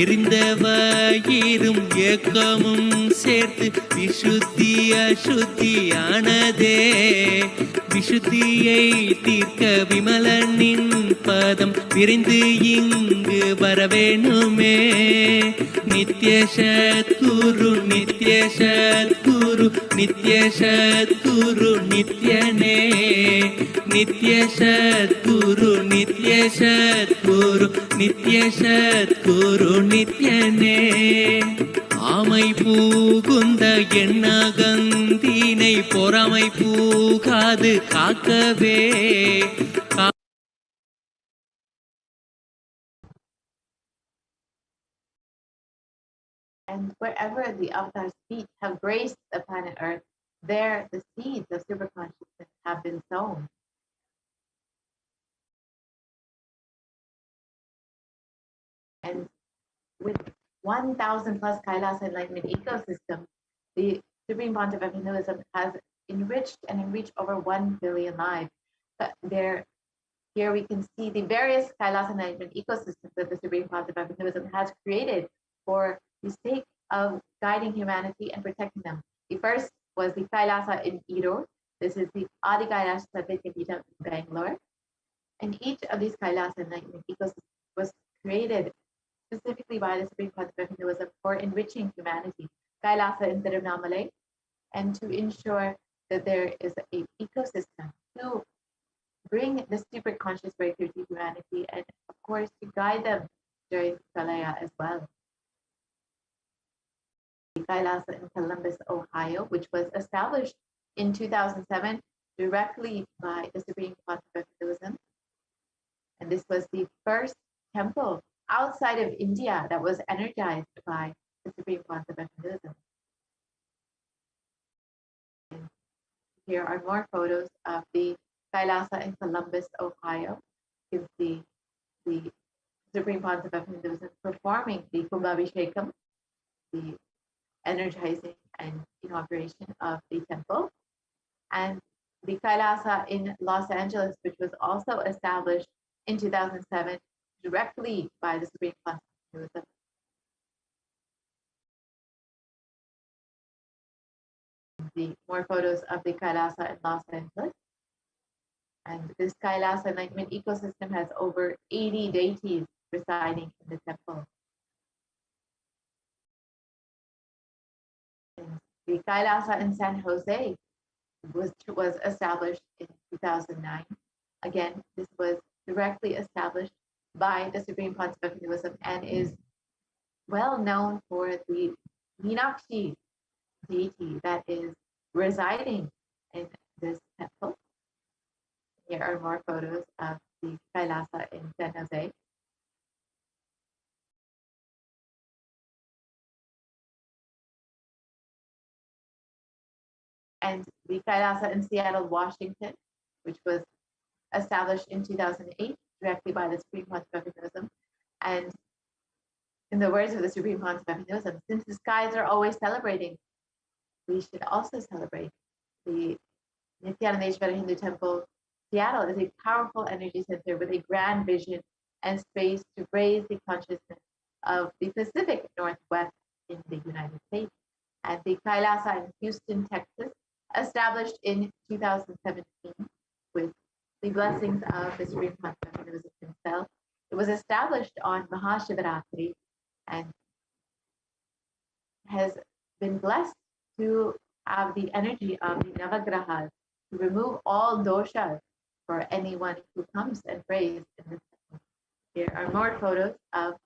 எரிந்த வயிறும் ஏக்கமும் சேர்த்து விசுத்தி அசுத்தியானதே. விசுத்தியை தீர்க்க விமலனின் பதம் விரைந்து இங்கு வரவேணுமே. நித்ய சத்குரு நித்ய சத்குரு நித்ய சத்குரு நித்யனே. நித்ய சத்குரு நித்ய சத்குரு நித்ய சத்குரு நித்யனே. ஆமை பூகுந்த எண்ணகந்தினை பொறாமை பூகாது காக்கவே. And wherever the avatar's feet have graced the planet Earth, there the seeds of superconsciousness have been sown. And with 1,000 plus Kailasa enlightenment ecosystem, the Supreme Pontiff of Hinduism has enriched and enriched over 1 billion lives. Here we can see the various Kailasa enlightenment ecosystems that the Supreme Pontiff of Hinduism has created for the sake of guiding humanity and protecting them. The first was the Kailasa in Erode. This is the Adi Kailasa Satyapeetham in Bangalore. And each of these Kailasa enlightenment ecosystems was created specifically by the Supreme Pontiff of Hinduism for enriching humanity. Kailasa in Tirunamalai, and to ensure that there is an ecosystem to bring the super conscious breakthrough to humanity, and of course to guide them during Pralaya as well. Kailasa in Columbus, Ohio, which was established in 2007 directly by the Supreme Pontiff of Hinduism. And this was the first temple outside of India that was energized by the Supreme Pontiff of Hinduism. And here are more photos of the Kailasa in Columbus, Ohio. You can see the Supreme Pontiff of Hinduism performing the Kumbhabhishekam, the energizing and inauguration of the temple. And the Kailasa in Los Angeles, which was also established in 2007 directly by the Supreme Pontiff of Hinduism. More photos of the Kailasa in Los Angeles. And this Kailasa enlightenment ecosystem has over 80 deities residing in the temple. And the Kailasa in San Jose was established in 2009. Again, this was directly established by the Supreme Pontiff of Hinduism and is well known for the Meenakshi deity that is residing in this temple. Here are more photos of the Kailasa in San Jose. And the Kailasa in Seattle, Washington, which was established in 2008 directly by the Supreme Pontiff of Hinduism. And in the words of the Supreme Pontiff of Hinduism, since the skies are always celebrating, we should also celebrate. The Nithyananda Hindu Temple, Seattle, is a powerful energy center with a grand vision and space to raise the consciousness of the Pacific Northwest in the United States. And the Kailasa in Houston, Texas, established in 2017 with the blessings of the Supreme Pontiff of Hinduism himself. It was established on Mahashivaratri and has been blessed to have the energy of the Navagrahas to remove all doshas for anyone who comes and prays in this temple. Here are more photos of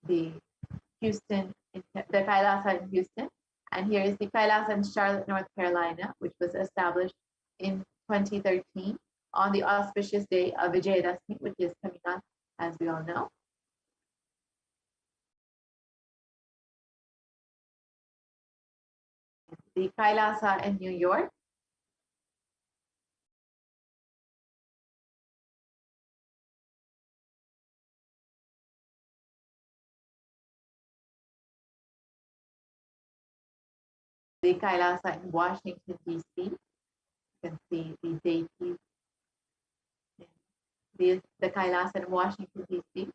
the Kailasa in Houston. And here is the Kailasa in Charlotte, North Carolina, which was established in 2013 on the auspicious day of Vijayadashmi, which is coming up, as we all know. The Kailasa in New York. The Kailasa in Washington, D.C. You can see the deities. The Kailasa in Washington, D.C.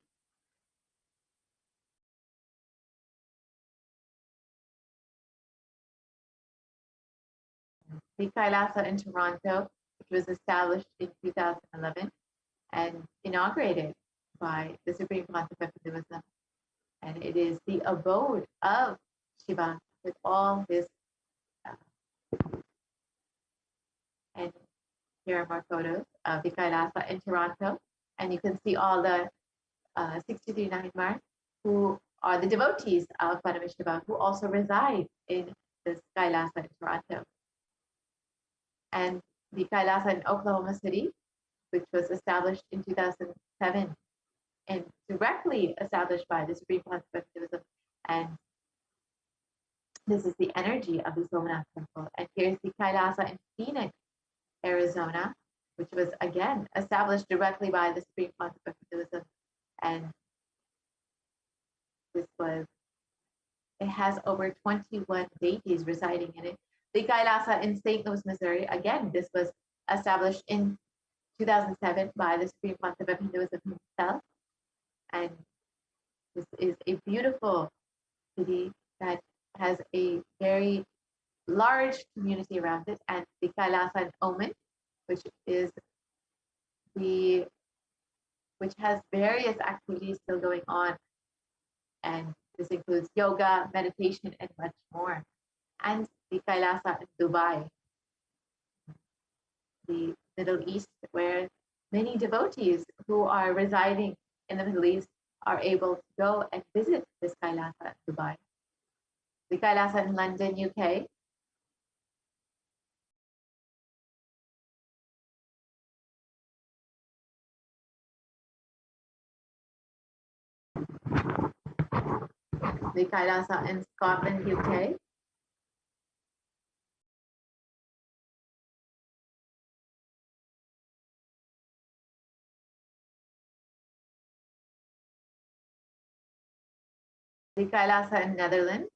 the Kailasa in Toronto, which was established in 2011 and inaugurated by the Supreme Pontiff of Hinduism. And it is the abode of Shiva with all his, and here are more photos of the Kailasa in Toronto. And you can see all the 63 Nahinmar who are the devotees of Paramashivoham who also reside in this Kailasa in Toronto. And the Kailasa in Oklahoma City, which was established in 2007 and directly established by the Supreme Pontiff of Hinduism. And this is the energy of the Somanath Temple. And here's the Kailasa in Phoenix, Arizona, which was again established directly by the Supreme Pontiff of Hinduism. And it has over 21 deities residing in it. The Kailasa in St. Louis, Missouri, again, this was established in 2007 by the Supreme Pontiff of Hinduism himself. And this is a beautiful city that has a very large community around it. And the Kailasa in Oman, which has various activities still going on. And this includes yoga, meditation, and much more. And the Kailasa in Dubai, the Middle East, where many devotees who are residing in the Middle East are able to go and visit this Kailasa in Dubai. The Kailasa in London, UK. The Kailasa in Scotland, UK. The Kailasa in Netherlands.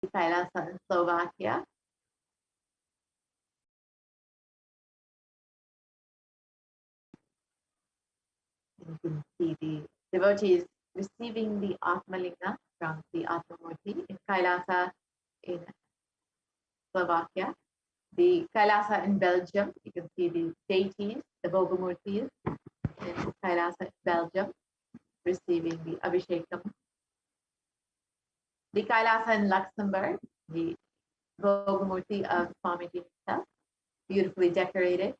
The Kailasa in Slovakia. And you can see the devotees receiving the Atmalinga from the Atmamurti in Kailasa in Slovakia. The Kailasa in Belgium, you can see the deities, the Bhogamurtis in Kailasa in Belgium, receiving the Abhishekam. The Kailasa in Luxembourg, the Bhogamurti of Swamiji himself, beautifully decorated.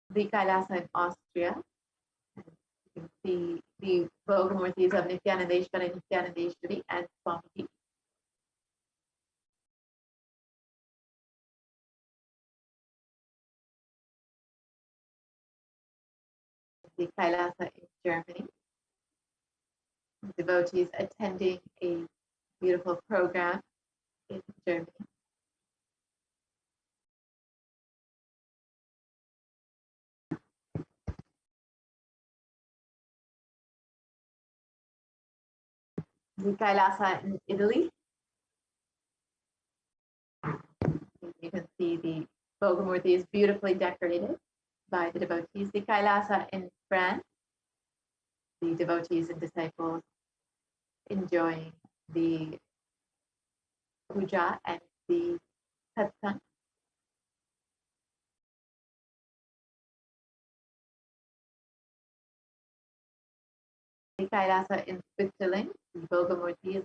The Kailasa in Austria, you can see the Bhogamurtis of Nithyanandeshwara, Nithyanandeshwari, and Swamiji. The Kailasa in Germany, devotees attending a beautiful program in Germany. The Kailasa in Italy. You can see the Bhogamurti is beautifully decorated by the devotees. The Kailasa in France, the devotees and disciples enjoying the puja and the satsang. The Kailasa in Switzerland, the Bhogamurti is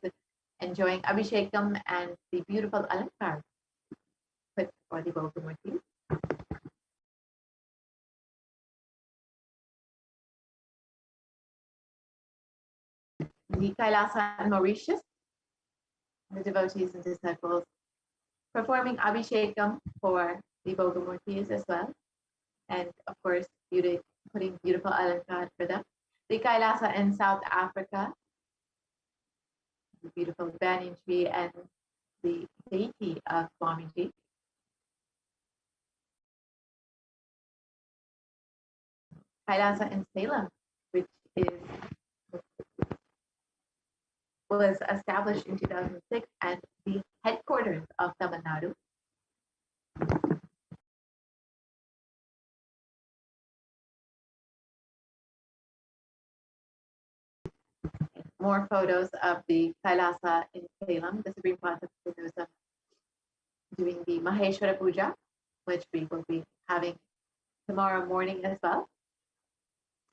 enjoying Abhishekam and the beautiful alankar put for the Bhogamurti. The Kailasa in Mauritius, the devotees and disciples performing Abhishekam for the Bhogamurtis as well. And of course, putting beautiful alankar for them. The Kailasa in South Africa, the beautiful banyan tree and the deity of Swamiji. Kailasa in Salem, which is was established in 2006 and the headquarters of Tamil Nadu. More photos of the Kailasa in Salem, the Supreme Path of Hinduism, doing the Maheshwara Puja, which we will be having tomorrow morning as well.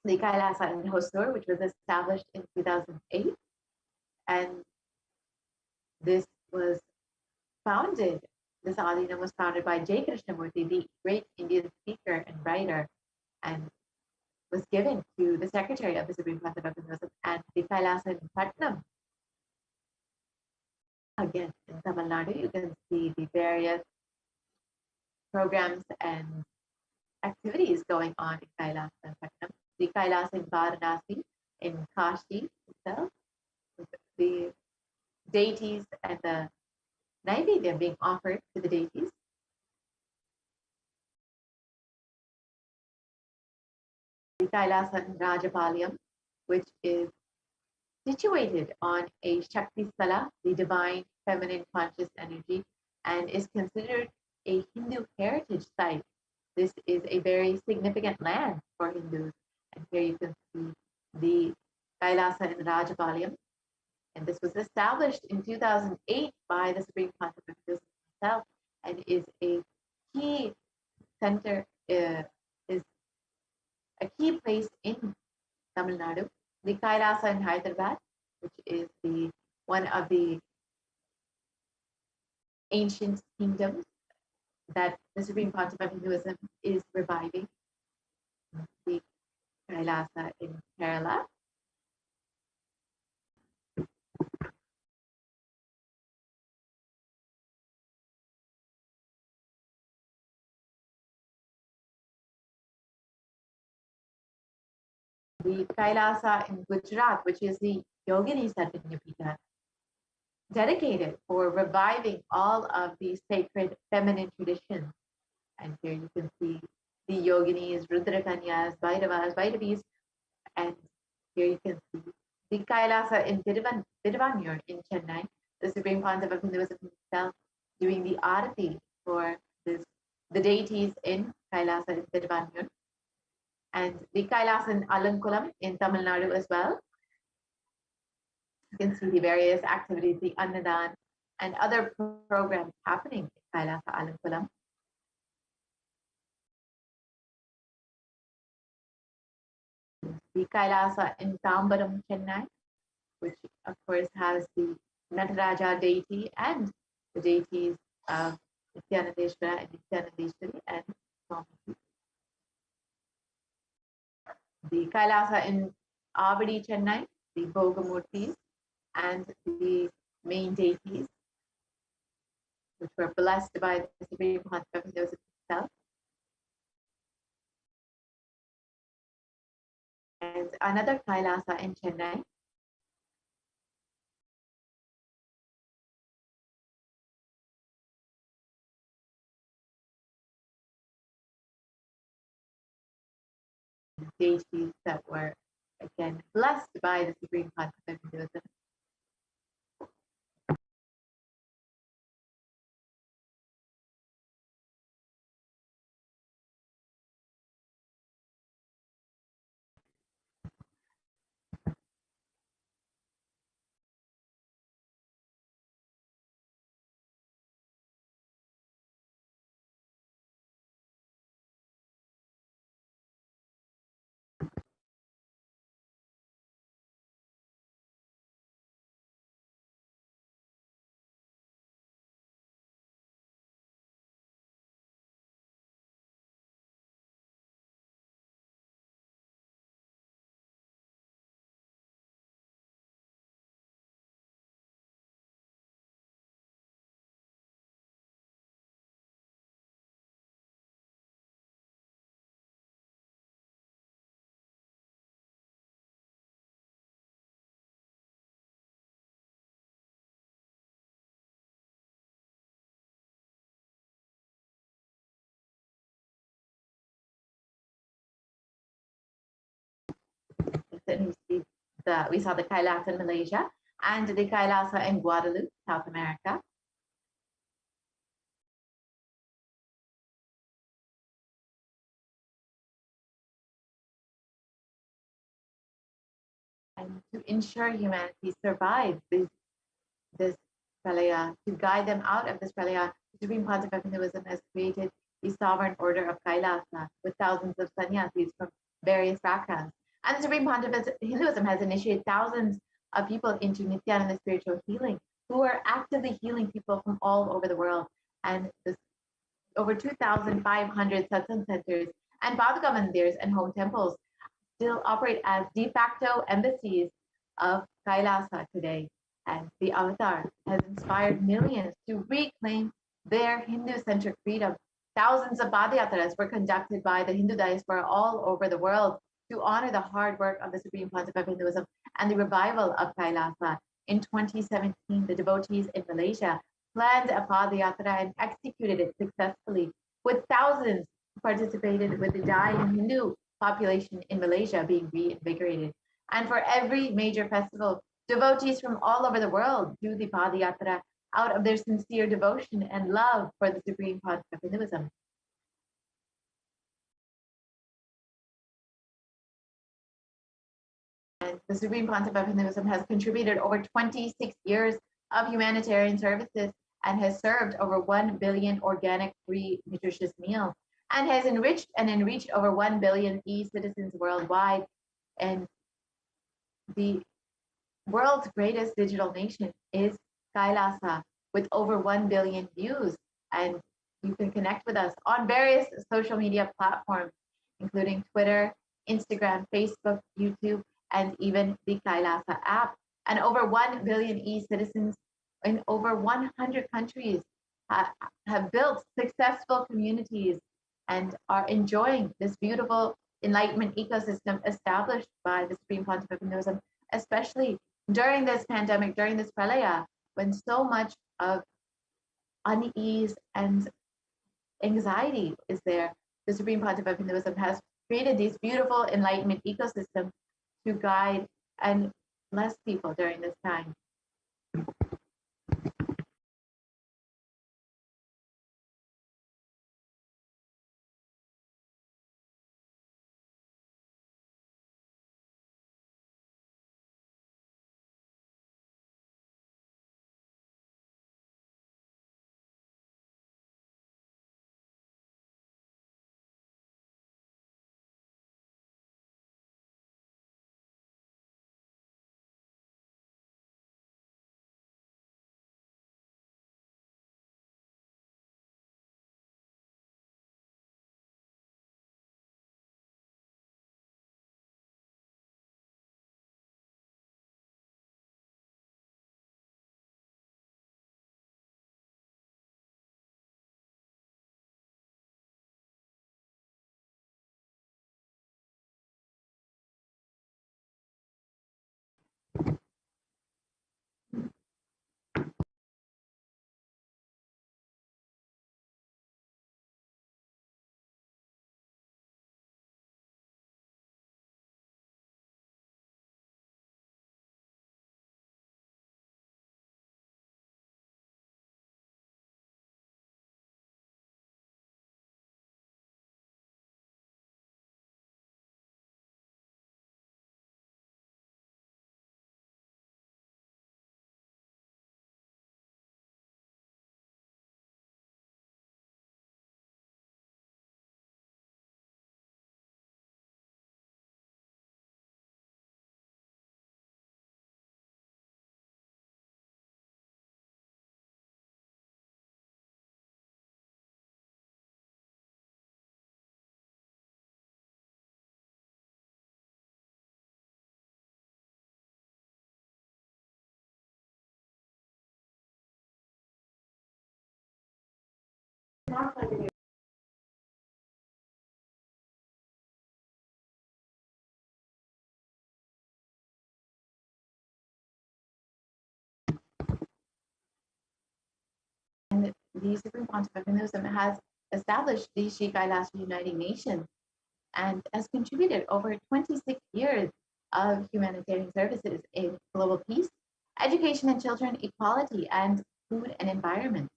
The Kailasa in Hosur, which was established in 2008. And this was founded, this Adina was founded by J. Krishnamurti, the great Indian speaker and writer, and was given to the secretary of the Supreme Path of Hinduism. And the Kailasa in Patnam, again in Tamil Nadu, you can see the various programs and activities going on in Kailasa and Patnam. The Kailasa in Varanasi, in Kashi itself, the deities and the Naivedya being offered to the deities. The Kailasa in Rajapalyam, which is situated on a Shakti Stala, the divine feminine conscious energy, and is considered a Hindu heritage site. This is a very significant land for Hindus. And here you can see the Kailasa in Rajapalyam. And this was established in 2008 by the Supreme Path of Hinduism itself, and is a key center, is a key place in Tamil Nadu. The Kailasa in Hyderabad, which is the one of the ancient kingdoms that the Supreme Path of Hinduism is reviving. The Kailasa in Kerala. The Kailasa in Gujarat, which is the Yogini Sarvajñapita, dedicated for reviving all of these sacred feminine traditions. And here you can see the Yoginis, Rudrakanyas, Bhairavas, Bhairavis, and here you can see the Kailasa in Tiruvanmiyur in Chennai, the Supreme Concept of Hinduism himself doing the arati for the deities in Kailasa in Tiruvanmiyur. And the Kailasa in Alankulam in Tamil Nadu as well. You can see the various activities, the Annadan, and other programs happening in Kailasa Alankulam. The Kailasa in Tambaram, Chennai, which of course has the Nataraja deity and the deities of Nithyanandeshwara and Nithyanandeshwari and Swami. The Kailasa in Avadi, Chennai, the Bhogamurtis and the main deities, which were blessed by the Supreme Path of Hinduism itself. And another Kailasa in Chennai. Deities that were again blessed by the Supreme Path of Hinduism. We saw the Kailasa in Malaysia. and the Kailasa in Guadeloupe, South America. And to ensure humanity survives this pralaya, to guide them out of this pralaya, the Supreme Pontiff of Hinduism has created the sovereign order of Kailasa with thousands of sannyasis from various backgrounds. And the Supreme Pontiff of Hinduism has initiated thousands of people into Nithyananda spiritual healing, who are actively healing people from all over the world. And this, over 2,500 satsang centers and Paduka mandirs and home temples still operate as de facto embassies of Kailasa today. And the avatar has inspired millions to reclaim their Hindu-centric freedom. Thousands of padayatras were conducted by the Hindu diaspora all over the world to honor the hard work of the Supreme Pontiff of Hinduism and the revival of Kailasa. In 2017, the devotees in Malaysia planned a padayatra and executed it successfully, with thousands who participated, with the dying Hindu population in Malaysia being reinvigorated. And for every major festival, devotees from all over the world do the padayatra out of their sincere devotion and love for the Supreme Pontiff of Hinduism. And the Supreme Pontiff of Hinduism has contributed over 26 years of humanitarian services and has served over 1 billion organic, free, nutritious meals, and has enriched and enriched over 1 billion e-citizens worldwide. And the world's greatest digital nation is Kailasa, with over 1 billion views. And you can connect with us on various social media platforms, including Twitter, Instagram, Facebook, YouTube, and even the Kailasa app. And over 1 billion e-citizens in over 100 countries have built successful communities and are enjoying this beautiful enlightenment ecosystem established by the Supreme Pontiff of Hinduism, especially during this pandemic, during this pralaya, when so much of unease and anxiety is there. The Supreme Pontiff of Hinduism has created these beautiful enlightenment ecosystems to guide and bless people during this time. And the Supreme Pontiff of Hinduism has established the Sri Kailasa Uniting Nations and has contributed over 26 years of humanitarian services in global peace education and children equality, and food and environment.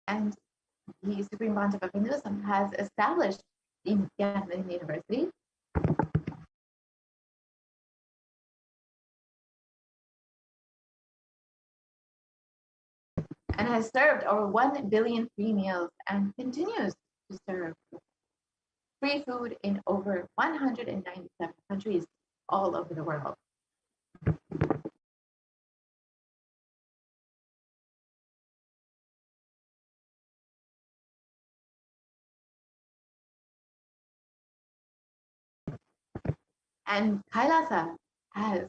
And the Supreme Pontiff of Hinduism has established the Nithyananda University, and has served over 1 billion free meals and continues to serve free food in over 197 countries all over the world. And Kailasa has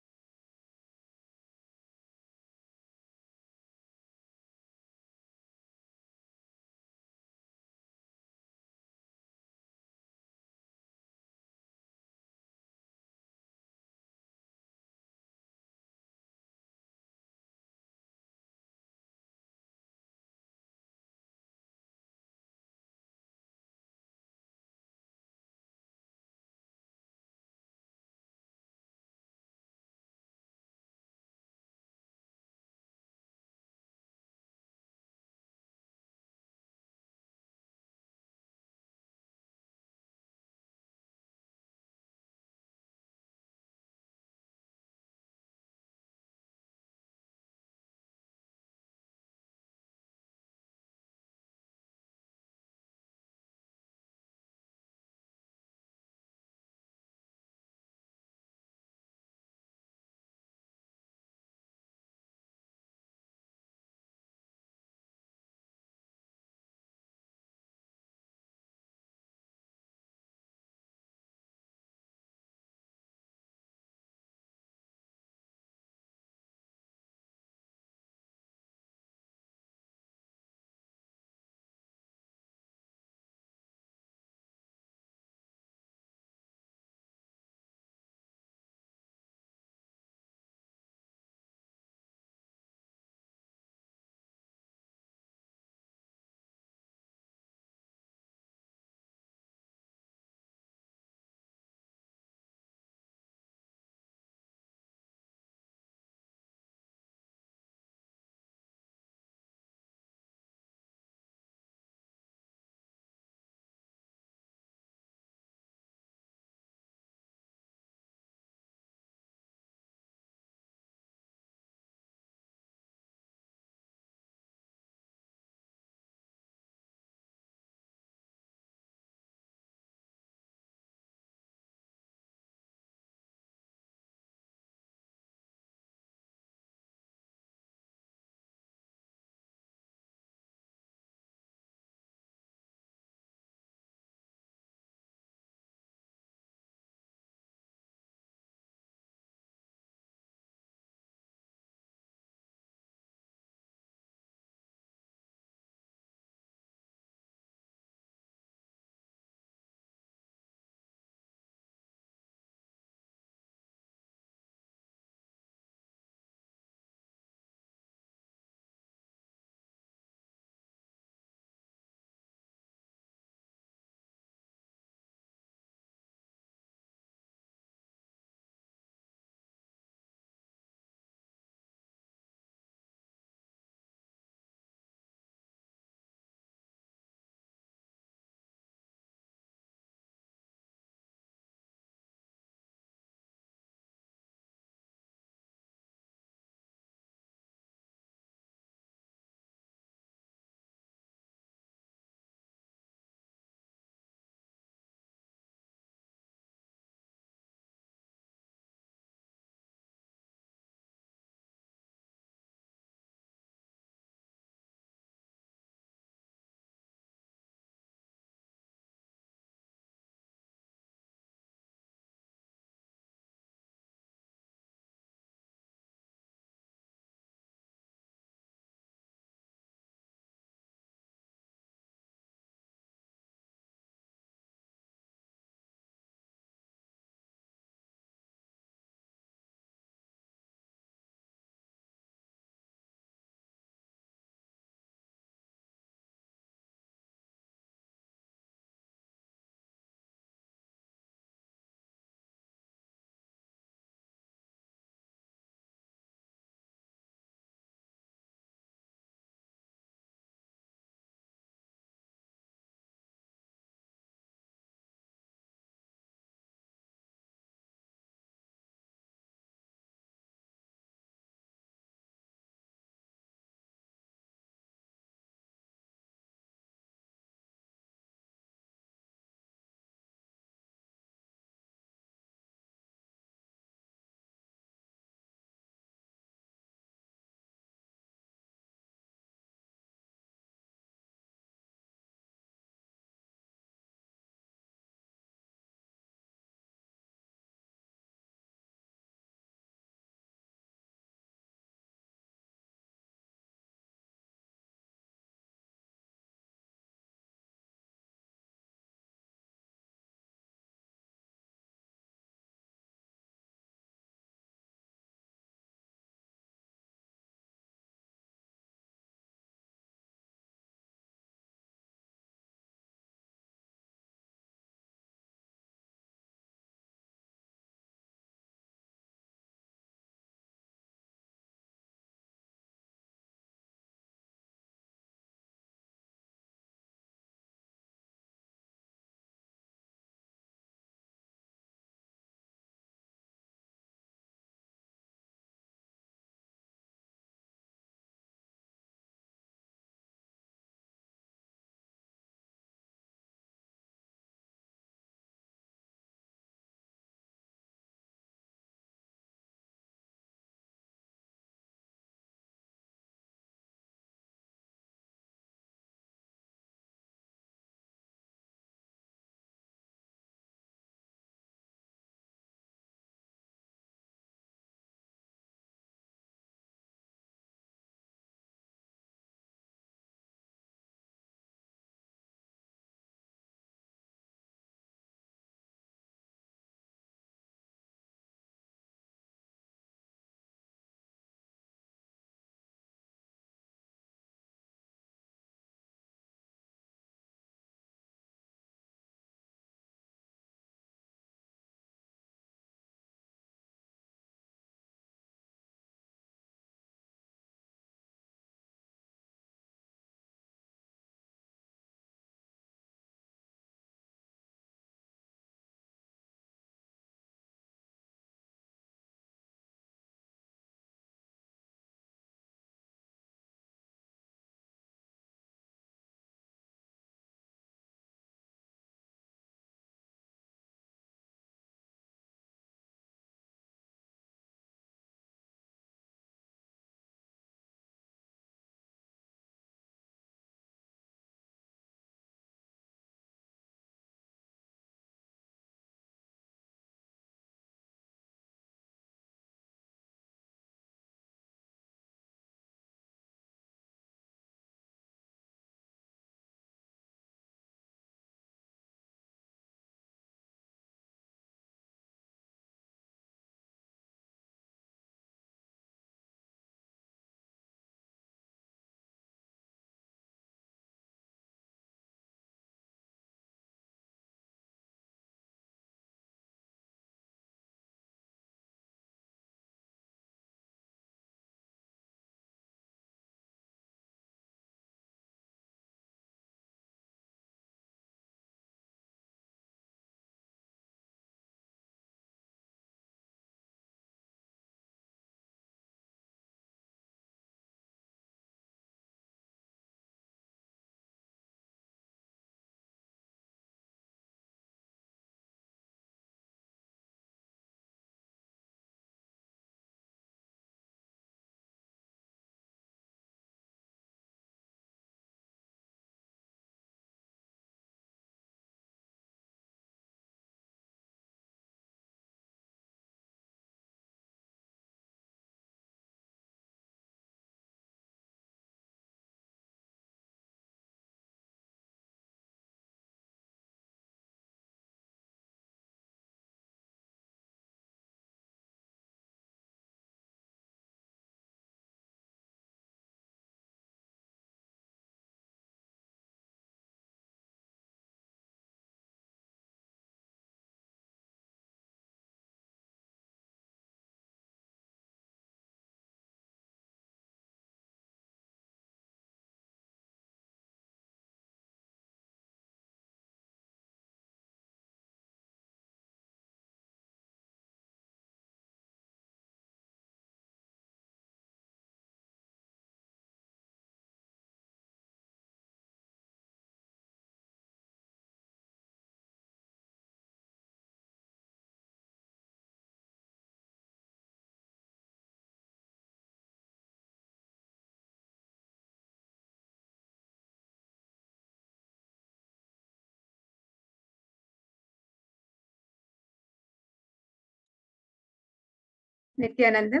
Nithyananda.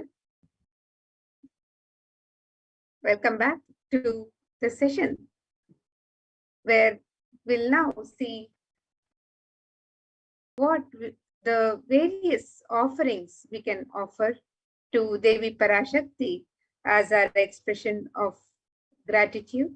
Welcome back to the session where we'll now see what the various offerings we can offer to Devi Parashakti as our expression of gratitude.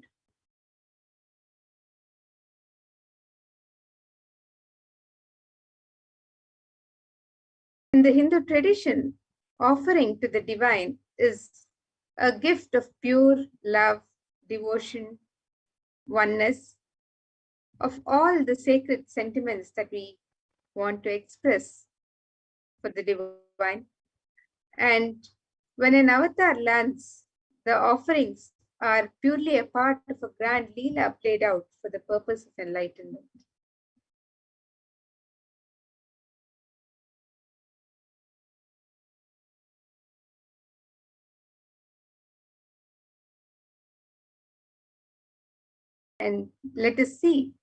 In the Hindu tradition, offering to the divine is a gift of pure love, devotion, oneness, of all the sacred sentiments that we want to express for the divine. And when an avatar lands, the offerings are purely a part of a grand Leela played out for the purpose of enlightenment. And let us see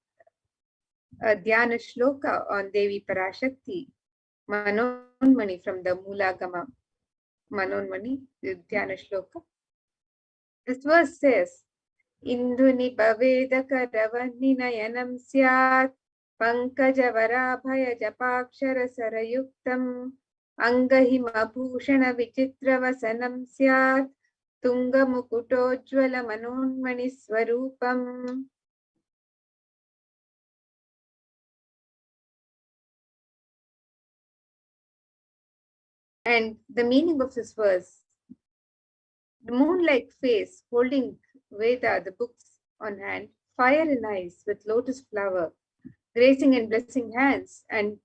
a Dhyana Shloka on Devi Parashakti, Manonmani from the Mulagama Manonmani, Dhyana Shloka. This verse says, Induni Baveda Karavani Nayanam Syat, Pankajavara Japakshara Sarayuktam, Angahima Bhushana Vichitra Vasanam Syat, Tunga Mukutojwala Manonmani Swarupam. And the meaning of this verse, the moonlight face holding Veda, the books on hand, fire in eyes with lotus flower, gracing and blessing hands, and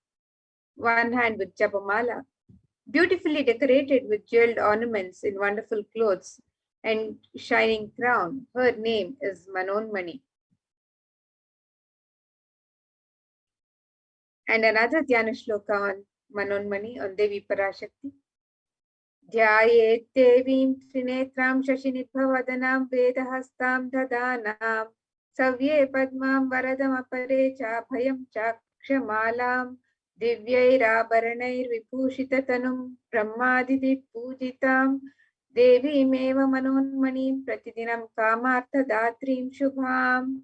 one hand with Japamala, beautifully decorated with jeweled ornaments in wonderful clothes and shining crown. Her name is Manonmani. And another Dhyana Shloka on Manonmani, on Devi Parashakti. Dhyayet Devim Trinetram Shashinibhavadhanam Vedahastam Dadhanam Savye Padmam Varadam Apare Cha Bhayam Chakshamalam Divyairabharanair Vibhushita Tanum Brahmadidit Pujitam Devi Meva Manonmanim Pratidinam Kamartha Datrim Shubham.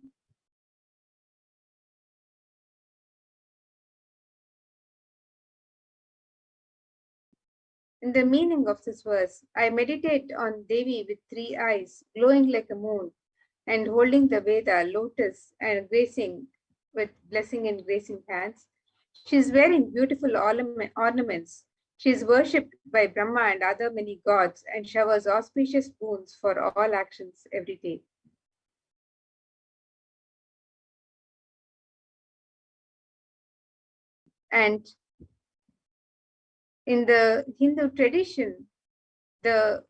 In the meaning of this verse, I meditate on Devi with three eyes, glowing like a moon, and holding the Veda, lotus, and gracing with blessing and gracing hands. She is wearing beautiful ornaments. She is worshipped by Brahma and other many gods and showers auspicious boons for all actions every day. And in the Hindu tradition, the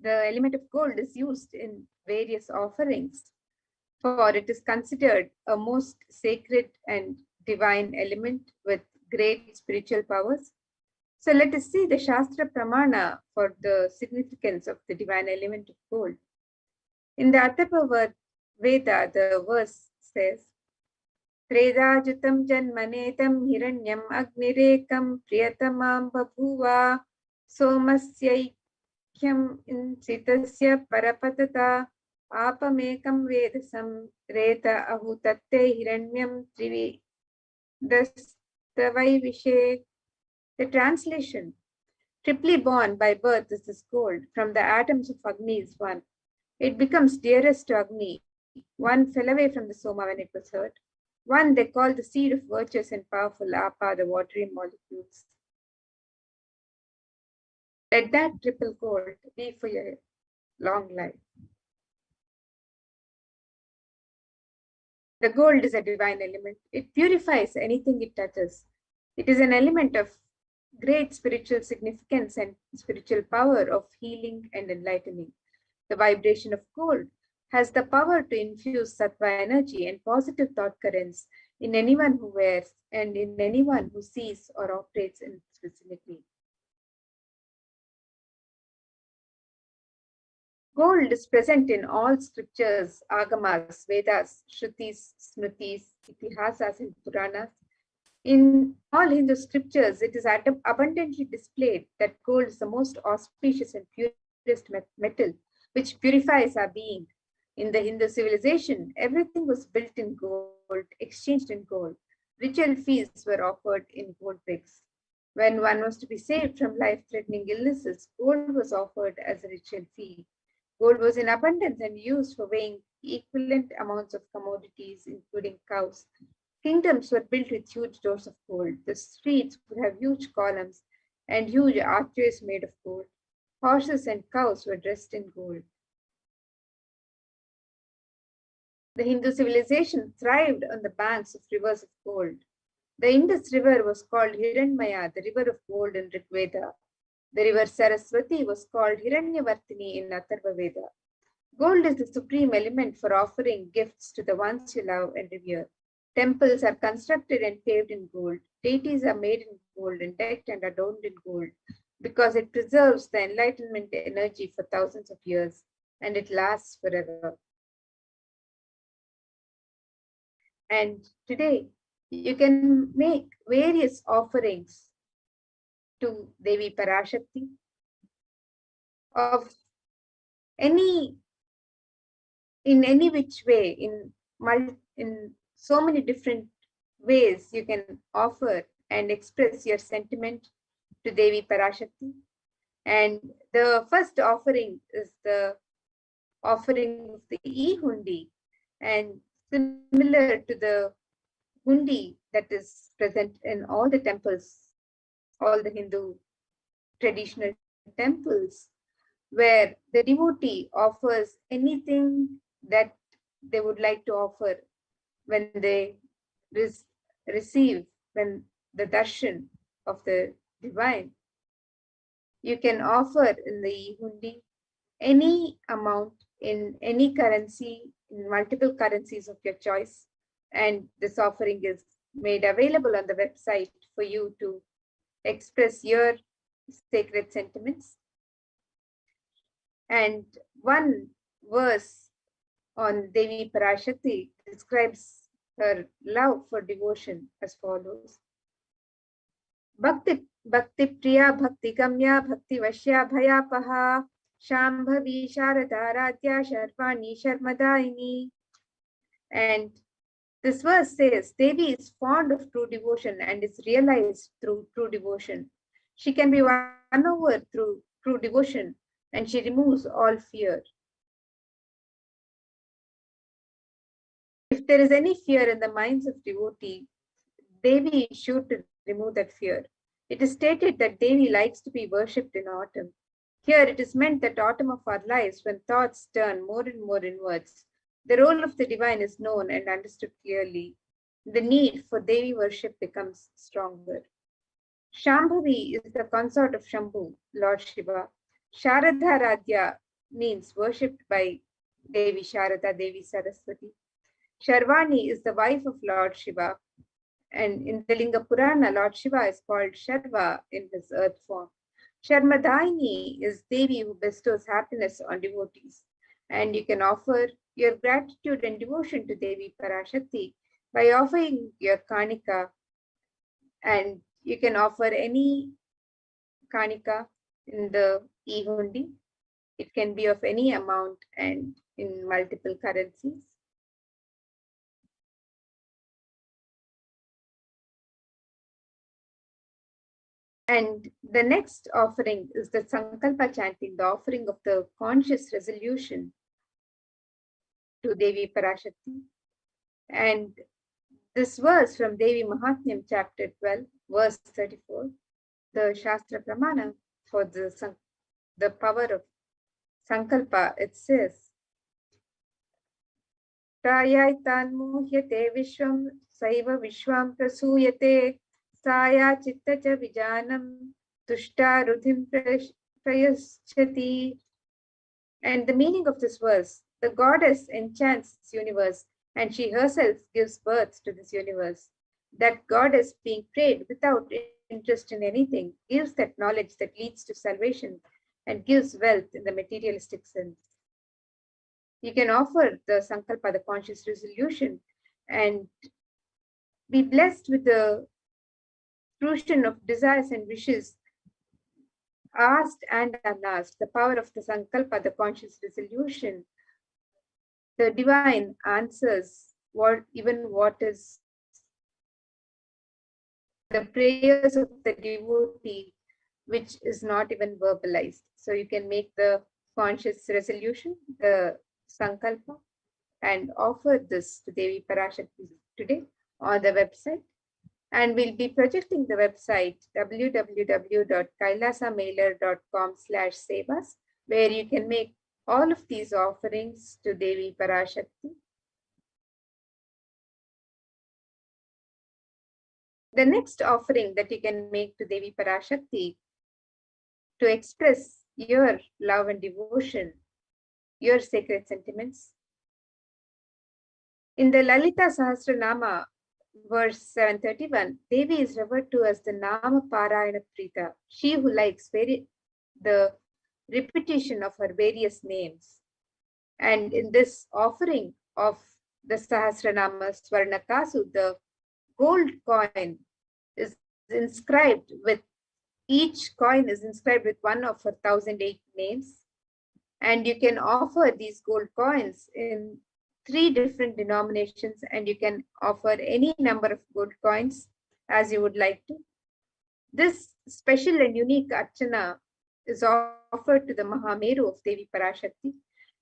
element of gold is used in various offerings, for it is considered a most sacred and divine element with great spiritual powers. So let us see the Shastra Pramana for the significance of the divine element of gold. In the Atharva Veda, the verse says, Tredajutam janmanetam hiranyam agnirekam priyatamam babhuva somasyaikyam insitasya parapatata apamekam vedasam reta ahutatte hiranyam trividastavai vishe. The translation, triply born by birth is this gold, from the atoms of Agni is one. It becomes dearest to Agni. One fell away from the Soma when it was hurt. One they call the seed of virtuous and powerful Apa, the watery molecules. Let that triple gold be for your long life. The gold is a divine element. It purifies anything it touches. It is an element of great spiritual significance and spiritual power of healing and enlightening. The vibration of gold has the power to infuse sattva energy and positive thought currents in anyone who wears and in anyone who sees or operates in its vicinity. Gold is present in all scriptures, agamas, Vedas, Shrutis, Smritis, Itihasas, and Puranas. In all Hindu scriptures, it is abundantly displayed that gold is the most auspicious and purest metal, which purifies our being. In the Hindu civilization, everything was built in gold, exchanged in gold. Ritual feasts were offered in gold bricks. When one was to be saved from life-threatening illnesses, gold was offered as a ritual fee. Gold was in abundance and used for weighing equivalent amounts of commodities, including cows. Kingdoms were built with huge doors of gold. The streets would have huge columns and huge arches made of gold. Horses and cows were dressed in gold. The Hindu civilization thrived on the banks of rivers of gold. The Indus River was called Hiranmaya, the river of gold in Rig Veda. The river Saraswati was called Hiranyavartini in Atharva Veda. Gold is the supreme element for offering gifts to the ones you love and revere. Temples are constructed and paved in gold. Deities are made in gold and decked and adorned in gold because it preserves the enlightenment energy for thousands of years and it lasts forever. And today, you can make various offerings to Devi Parashakti of in any which way, in so many different ways you can offer and express your sentiment to Devi Parashakti. And the first offering is the offering of the e-hundi, and similar to the hundi that is present in all the temples, all the Hindu traditional temples, where the devotee offers anything that they would like to offer when they receive when the darshan of the divine. You can offer in the hundi any amount in any currency, in multiple currencies of your choice, and this offering is made available on the website for you to express your sacred sentiments. And one verse on Devi Parashakti describes her love for devotion as follows. Bhakti Priya Bhakti Gamya Bhakti Vashya Bhayapaha Shambhavi Sharadaradhya Sharvani Sharmadaini. And this verse says, Devi is fond of true devotion and is realized through true devotion. She can be won over through true devotion, and she removes all fear. If there is any fear in the minds of devotees, Devi is sure to remove that fear. It is stated that Devi likes to be worshipped in autumn. Here it is meant that autumn of our lives, when thoughts turn more and more inwards, the role of the divine is known and understood clearly. The need for Devi worship becomes stronger. Shambhavi is the consort of Shambhu, Lord Shiva. Sharadharadhya means worshipped by Devi Sharada, Devi Saraswati. Sharvani is the wife of Lord Shiva. And in the Linga Purana, Lord Shiva is called Sharva in his earth form. Sharmadaini is Devi who bestows happiness on devotees. And you can offer your gratitude and devotion to Devi Parashakti by offering your kanika. And you can offer any kanika in the e-hundi. It can be of any amount and in multiple currencies. And the next offering is the Sankalpa chanting, the offering of the conscious resolution to Devi Parashakti. And this verse from Devi Mahatmyam, chapter 12, verse 34, the Shastra Pramana for the power of Sankalpa, it says, Prayaitan muhyate vishwam saiva vishwam prasuyate saya chitta cha vijanam tushta rudhim prayaschati. And the meaning of this verse, the goddess enchants this universe and she herself gives birth to this universe. That goddess, being prayed without interest in anything, gives that knowledge that leads to salvation and gives wealth in the materialistic sense. You can offer the Sankalpa, the conscious resolution, and be blessed with the fruition of desires and wishes, asked and unasked, the power of the Sankalpa, the conscious resolution, the divine answers what is the prayers of the devotee, which is not even verbalized. So you can make the conscious resolution, the Sankalpa, and offer this to Devi Parashakti today on the website. And we'll be projecting the website www.kailasamailer.com/sevas, where you can make all of these offerings to Devi Parashakti. The next offering that you can make to Devi Parashakti to express your love and devotion, your sacred sentiments. In the Lalita Sahasranama, verse 731, Devi is referred to as the Nama Parayana Prita, she who likes the repetition of her various names. And in this offering of the Sahasranama Swarnakasu, the gold coin is inscribed with, each coin is inscribed with one of her 1008 names. And you can offer these gold coins in 3 different denominations, and you can offer any number of gold coins as you would like to. This special and unique Archana is offered to the Mahameru of Devi Parashakti,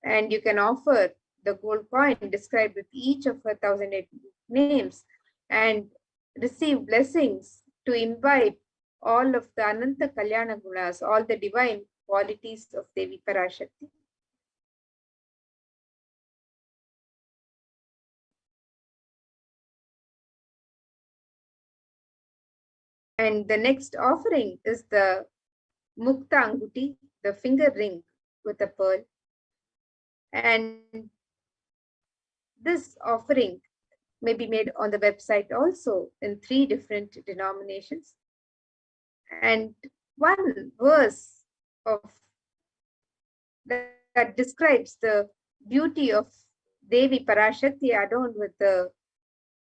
and you can offer the gold coin described with each of her 1008 names and receive blessings to imbibe all of the Ananta Kalyana Gunas, all the divine qualities of Devi Parashakti. And the next offering is the Mukta Anguti, the finger ring with a pearl. And this offering may be made on the website also in 3 different denominations. And one verse of that describes the beauty of Devi Parashakti adorned with the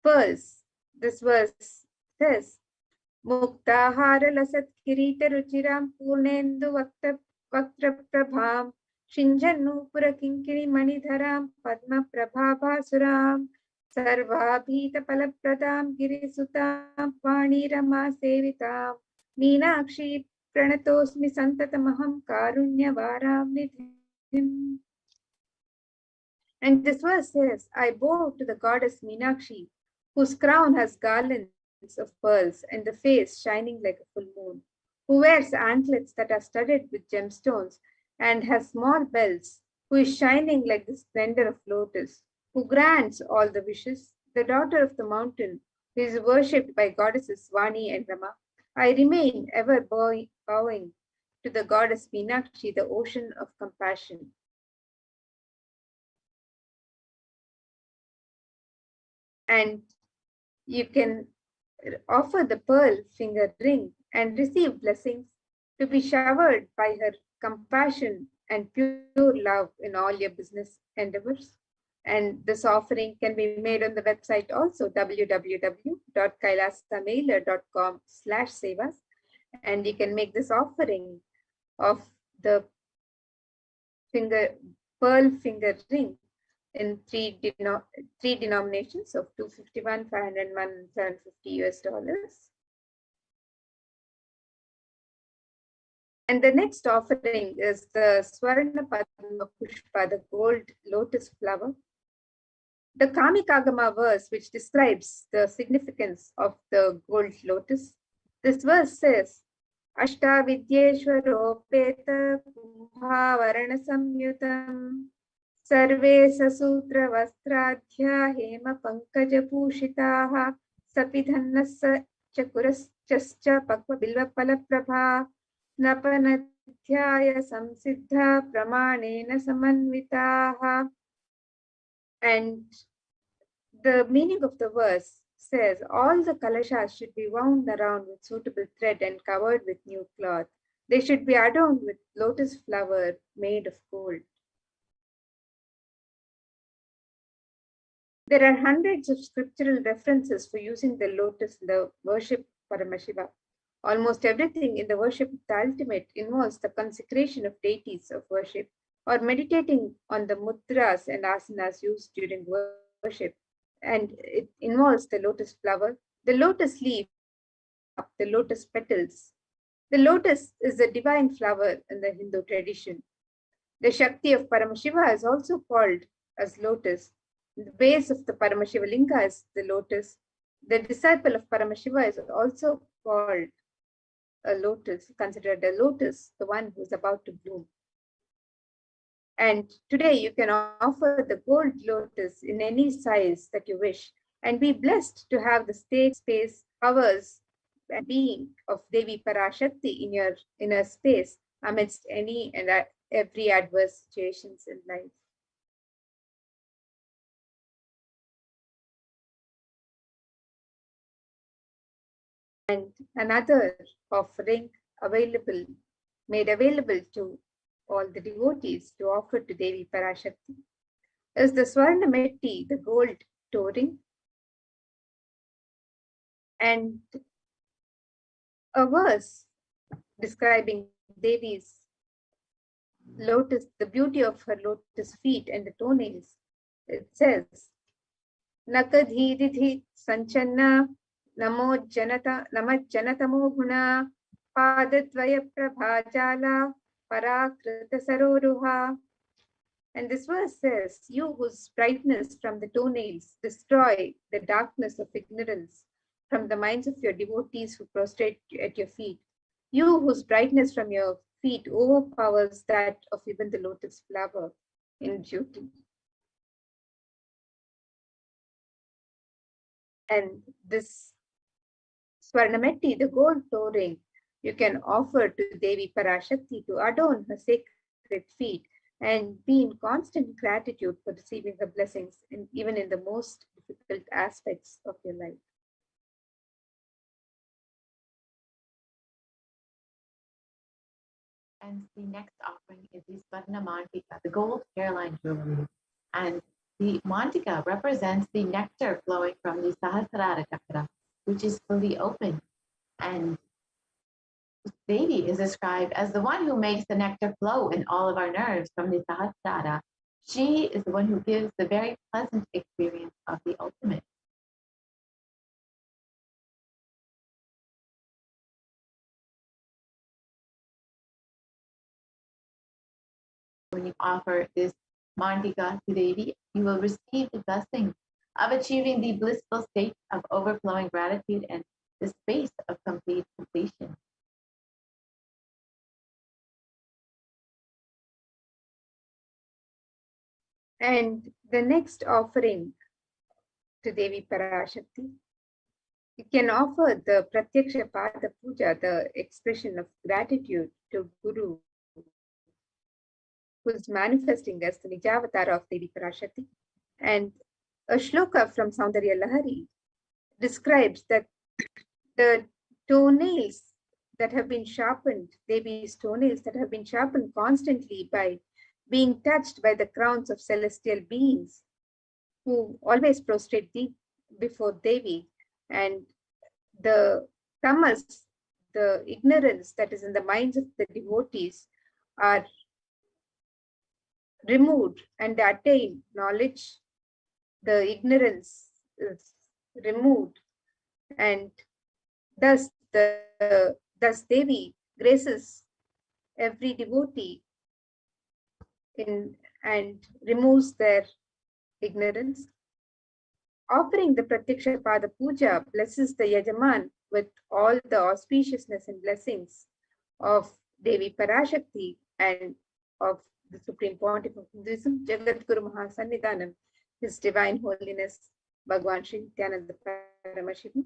pearls. This verse says, Muktahara lasat kirita ruchiram purnendu vaktra prabham shinjannupura kinkiri manidharam padma prabhabasuram sarvabhita palapradam girisutam vanirama sevitam meenakshi pranatosmi santatamaham karunyavaram nidhim. And this verse says, I bow to the goddess Meenakshi, whose crown has garlands of pearls and the face shining like a full moon, who wears anklets that are studded with gemstones and has small bells, who is shining like the splendor of lotus, who grants all the wishes, the daughter of the mountain, who is worshipped by goddesses Vani and Rama. I remain ever bowing to the goddess Meenakshi, the ocean of compassion. And you can offer the pearl finger ring and receive blessings to be showered by her compassion and pure love in all your business endeavors. And this offering can be made on the website also, www.kailasamailer.com/sevas. And you can make this offering of the pearl finger ring in 3 denominations of 251, 501, and $750. And the next offering is the Swarna Padma Pushpa, the gold lotus flower. The Kamikagama verse, which describes the significance of the gold lotus, this verse says, Ashta Vidyeshwaropeta Kumbhavarana Samyutam Sarve Sasutra Vastradhya Hema Pankaja Pushitaha Sapidhannasa Chakurascha Pakva Bilva Palaprabha Napanadhyaya Samsiddha Pramanena Samanvitaha. And the meaning of the verse says, all the kalashas should be wound around with suitable thread and covered with new cloth. They should be adorned with lotus flower made of gold. There are hundreds of scriptural references for using the lotus in the worship Paramashiva. Almost everything in the worship of the ultimate involves the consecration of deities of worship or meditating on the mudras and asanas used during worship. And it involves the lotus flower, the lotus leaf, the lotus petals. The lotus is a divine flower in the Hindu tradition. The Shakti of Paramashiva is also called as lotus. The base of the Paramashiva Linga is the lotus. The disciple of Paramashiva is also called a lotus, considered a lotus, the one who is about to bloom. And today you can offer the gold lotus in any size that you wish and be blessed to have the state, space, powers, and being of Devi Parashakti in your inner space amidst any and every adverse situations in life. And another offering made available to all the devotees to offer to Devi Parashakti is the Swarna Metti, the gold touring, and a verse describing Devi's lotus, the beauty of her lotus feet and the toenails. It says, Nakadhididhi Sanchanna Namo Janatamo Guna Padadvaya Prabhajala Parakrita Saroruha. And this verse says, you whose brightness from the toenails destroy the darkness of ignorance from the minds of your devotees who prostrate at your feet. You whose brightness from your feet overpowers that of even the lotus flower in beauty. And this Swarnametti, the gold touring, you can offer to Devi Parashakti to adorn her sacred feet and be in constant gratitude for receiving her blessings, even in the most difficult aspects of your life. And the next offering is the Swarna Mantika, the gold hairline jewelry. And the Mantika represents the nectar flowing from the Sahasrara Chakra, which is fully open. And Devi is described as the one who makes the nectar flow in all of our nerves from the Sahasrara. She is the one who gives the very pleasant experience of the ultimate. When you offer this Mantika to Devi, you will receive the blessing of achieving the blissful state of overflowing gratitude and the space of complete completion. And the next offering to Devi Parashakti, you can offer the Pratyaksha Pada Puja, the expression of gratitude to Guru, who is manifesting as the Nijavatar of Devi Parashakti. And a shloka from Saundarya Lahari describes that the toenails that have been sharpened, Devi's toenails that have been sharpened constantly by being touched by the crowns of celestial beings who always prostrate deep before Devi, and the tamas, the ignorance that is in the minds of the devotees are removed and they attain knowledge. The ignorance is removed, and thus Devi graces every devotee and removes their ignorance. Offering the Pratyaksha Pada Puja blesses the Yajaman with all the auspiciousness and blessings of Devi Parashakti and of the Supreme Pontiff of Hinduism, Jagat Guru Mahasannidhanam, His Divine Holiness, Bhagwan Sri Nithyananda Paramashivam.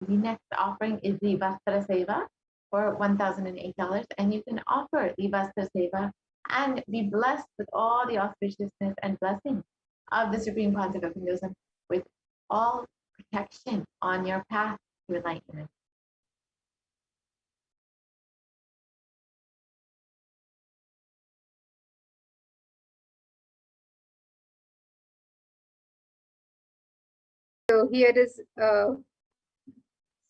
The next offering is the Vastra Seva for $1,008, and you can offer the Vastra Seva and be blessed with all the auspiciousness and blessings of the Supreme Pontiff of Hinduism with all protection on your path to enlightenment. So here is a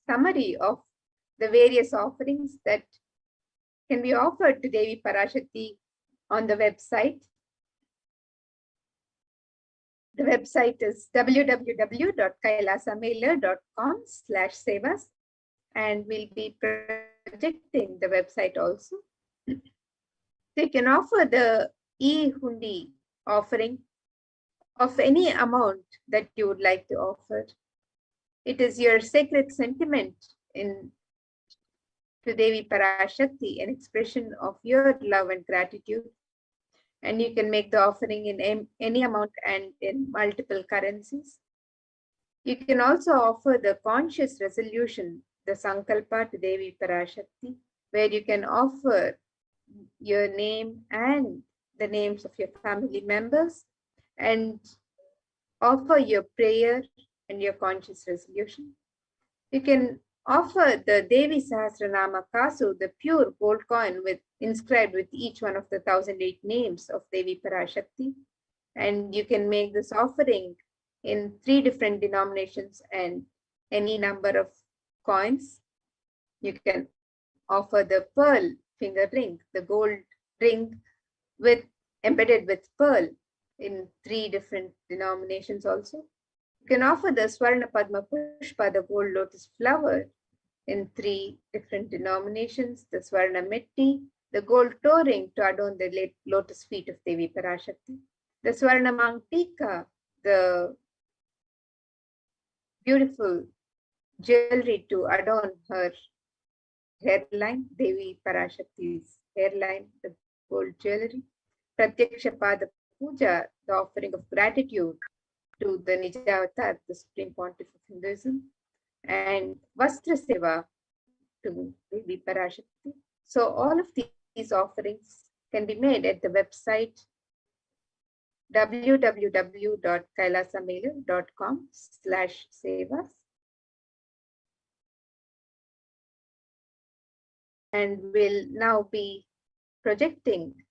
summary of the various offerings that can be offered to Devi Parashakti on the website. The website is www.kailasamailer.com/sevas, and we'll be projecting the website also. So you can offer the e-hundi offering of any amount that you would like to offer. It is your sacred sentiment to Devi Parashakti, an expression of your love and gratitude. And you can make the offering in any amount and in multiple currencies. You can also offer the conscious resolution, the Sankalpa, to Devi Parashakti, where you can offer your name and the names of your family members and offer your prayer and your conscious resolution. You can offer the Devi Sahasranama Kasu, the pure gold coin inscribed with each one of the 1008 names of Devi Parashakti. And you can make this offering in 3 different denominations and any number of coins. You can offer the pearl finger ring, the gold ring embedded with pearl in 3 different denominations also. You can offer the Swarna Padma Pushpa, the gold lotus flower, in 3 different denominations, the Swarna Metti, the gold toe ring to adorn the lotus feet of Devi Parashakti, the Swarna Mangtika, the beautiful jewelry to adorn her hairline, Devi Parashakti's hairline, the gold jewelry, Pratyaksha Pada Puja, the offering of gratitude to the Nijavatar, the Supreme Pontiff of Hinduism, and Vastra Seva to Devi Parashakti. So all of these offerings can be made at the website www.kailasamailer.com/sevas. And we'll now be projecting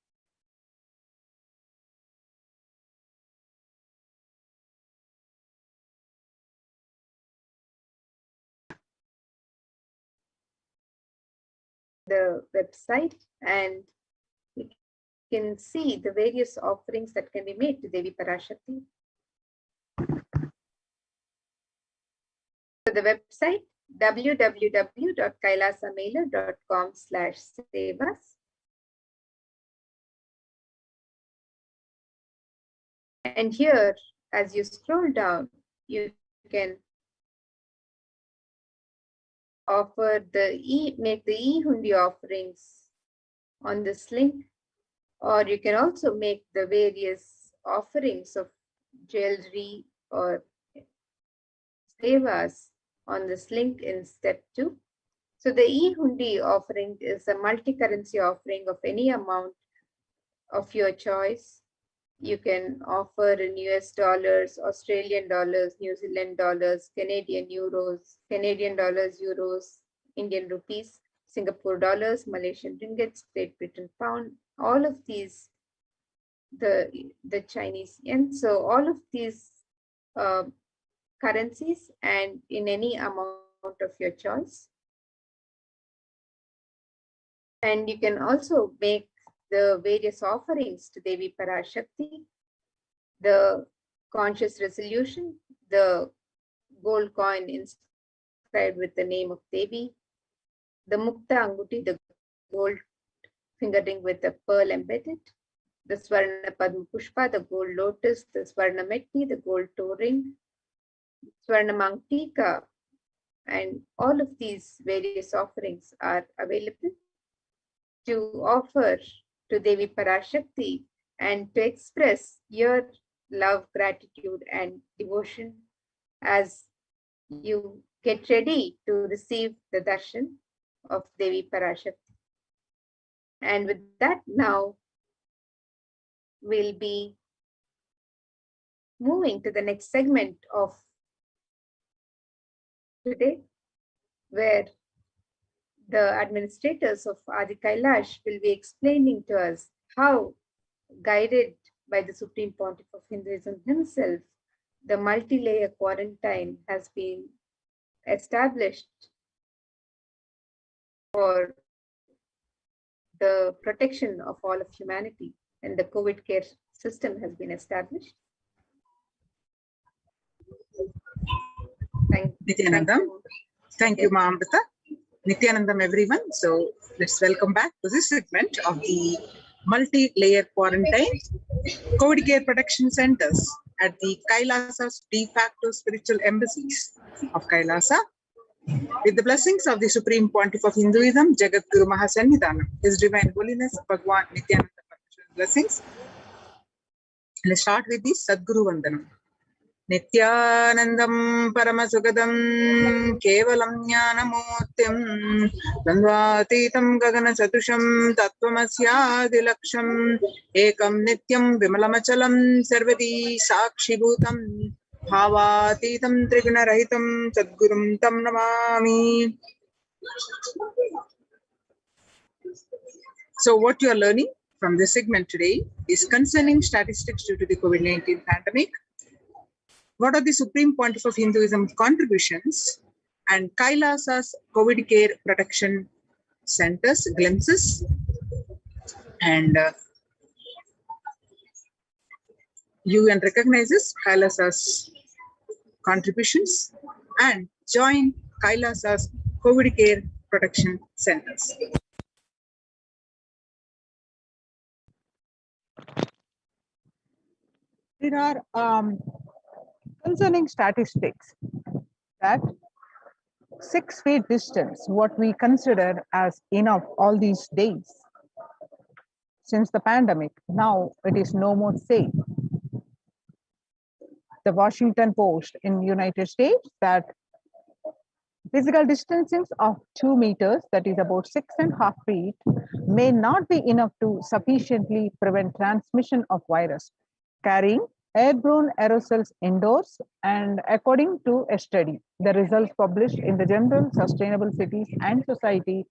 the website, and you can see the various offerings that can be made to Devi Parashakti. So the website www.kailasamailer.com/sevas. And here, as you scroll down, you can make the e-hundi offerings on this link, or you can also make the various offerings of jewelry or sevas on this link in step 2. So the e-hundi offering is a multi-currency offering of any amount of your choice. You can offer in US dollars, Australian dollars, New Zealand dollars, Canadian euros, Canadian dollars, euros, Indian rupees, Singapore dollars, Malaysian ringgit, Great Britain pound, all of these, the Chinese yen. So all of these currencies and in any amount of your choice. And you can also make the various offerings to Devi Parashakti, the conscious resolution, the gold coin inscribed with the name of Devi, the Mukta Anguti, the gold finger ring with the pearl embedded, the Swarna Padma Pushpa, the gold lotus, the Swarna Metti, the gold toe ring, Swarna Mangtika, and all of these various offerings are available to offer to Devi Parashakti and to express your love, gratitude, and devotion as you get ready to receive the darshan of Devi Parashakti. And with that, now we'll be moving to the next segment of today, where the administrators of Adi Kailash will be explaining to us how, guided by the Supreme Pontiff of Hinduism himself, the multi-layer quarantine has been established for the protection of all of humanity, and the COVID care system has been established. Nithyanandam. Thank you, Ma Amrita. Nithyanandam, everyone. So let's welcome back to this segment of the multi-layer quarantine COVID care protection centers at the Kailasa's de facto spiritual embassies of Kailasa. With the blessings of the Supreme Pontiff of Hinduism, Jagat Guru Mahasannidhanam, His Divine Holiness Bhagwan Nithyananda Paramashivam blessings. Let's start with the Sadguru Vandanam. Nithyanandam Paramasugadam Kevalam Jnanamurtim Dandvatitam Gagana Satusham Tattvamasya Ekam Nityam Vimalamachalam Sarvadi Sakshibhutam Bhavatitam Trigunarahitam Sadgurum Tam Namami. So what you are learning from this segment today is concerning statistics due to the COVID-19 pandemic. What are the Supreme Pontiff of Hinduism's contributions and Kailasa's COVID care protection centers, glimpses, and UN recognizes Kailasa's contributions and join Kailasa's COVID care protection centers. There are concerning statistics that 6 feet distance, what we consider as enough all these days since the pandemic, now it is no more safe. The Washington Post in United States that physical distancing of 2 meters, that is about 6.5 feet, may not be enough to sufficiently prevent transmission of virus carrying airborne aerosols indoors. And according to a study, the results published in the Journal Sustainable Cities and Society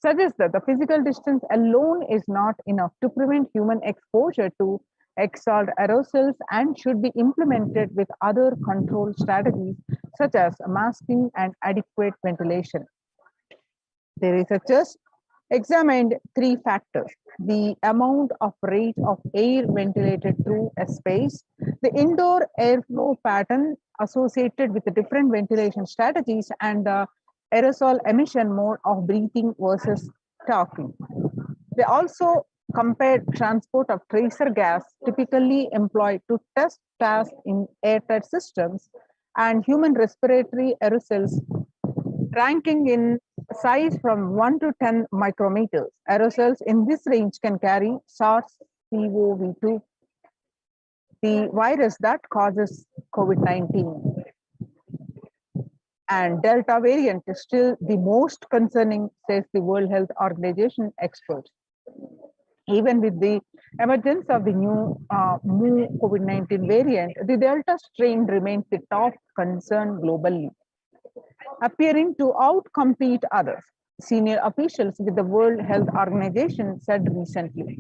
suggest that the physical distance alone is not enough to prevent human exposure to exhaled aerosols and should be implemented with other control strategies such as masking and adequate ventilation. The researchers examined 3 factors: the amount of rate of air ventilated through a space, the indoor airflow pattern associated with the different ventilation strategies, and the aerosol emission mode of breathing versus talking. They also compared transport of tracer gas typically employed to test gas in airtight systems and human respiratory aerosols, ranking in size from 1 to 10 micrometers. Aerosols in this range can carry SARS-CoV-2, the virus that causes COVID-19. And Delta variant is still the most concerning, says the World Health Organization experts. Even with the emergence of the new COVID-19 variant, the Delta strain remains the top concern globally, appearing to outcompete others, senior officials with the World Health Organization said recently.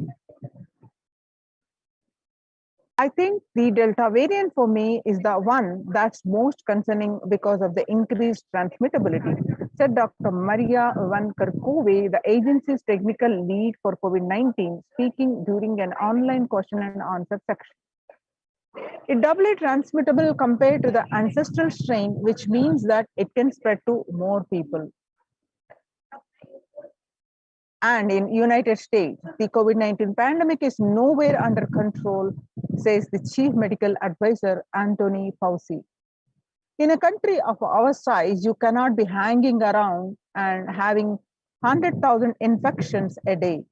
I think the Delta variant for me is the one that's most concerning because of the increased transmittability, said Dr. Maria Van Kerkhove, the agency's technical lead for COVID-19, speaking during an online question and answer section. It's doubly transmittable compared to the ancestral strain, which means that it can spread to more people. And in United States, the COVID-19 pandemic is nowhere under control, says the chief medical advisor, Anthony Fauci. In a country of our size, you cannot be hanging around and having 100,000 infections a day.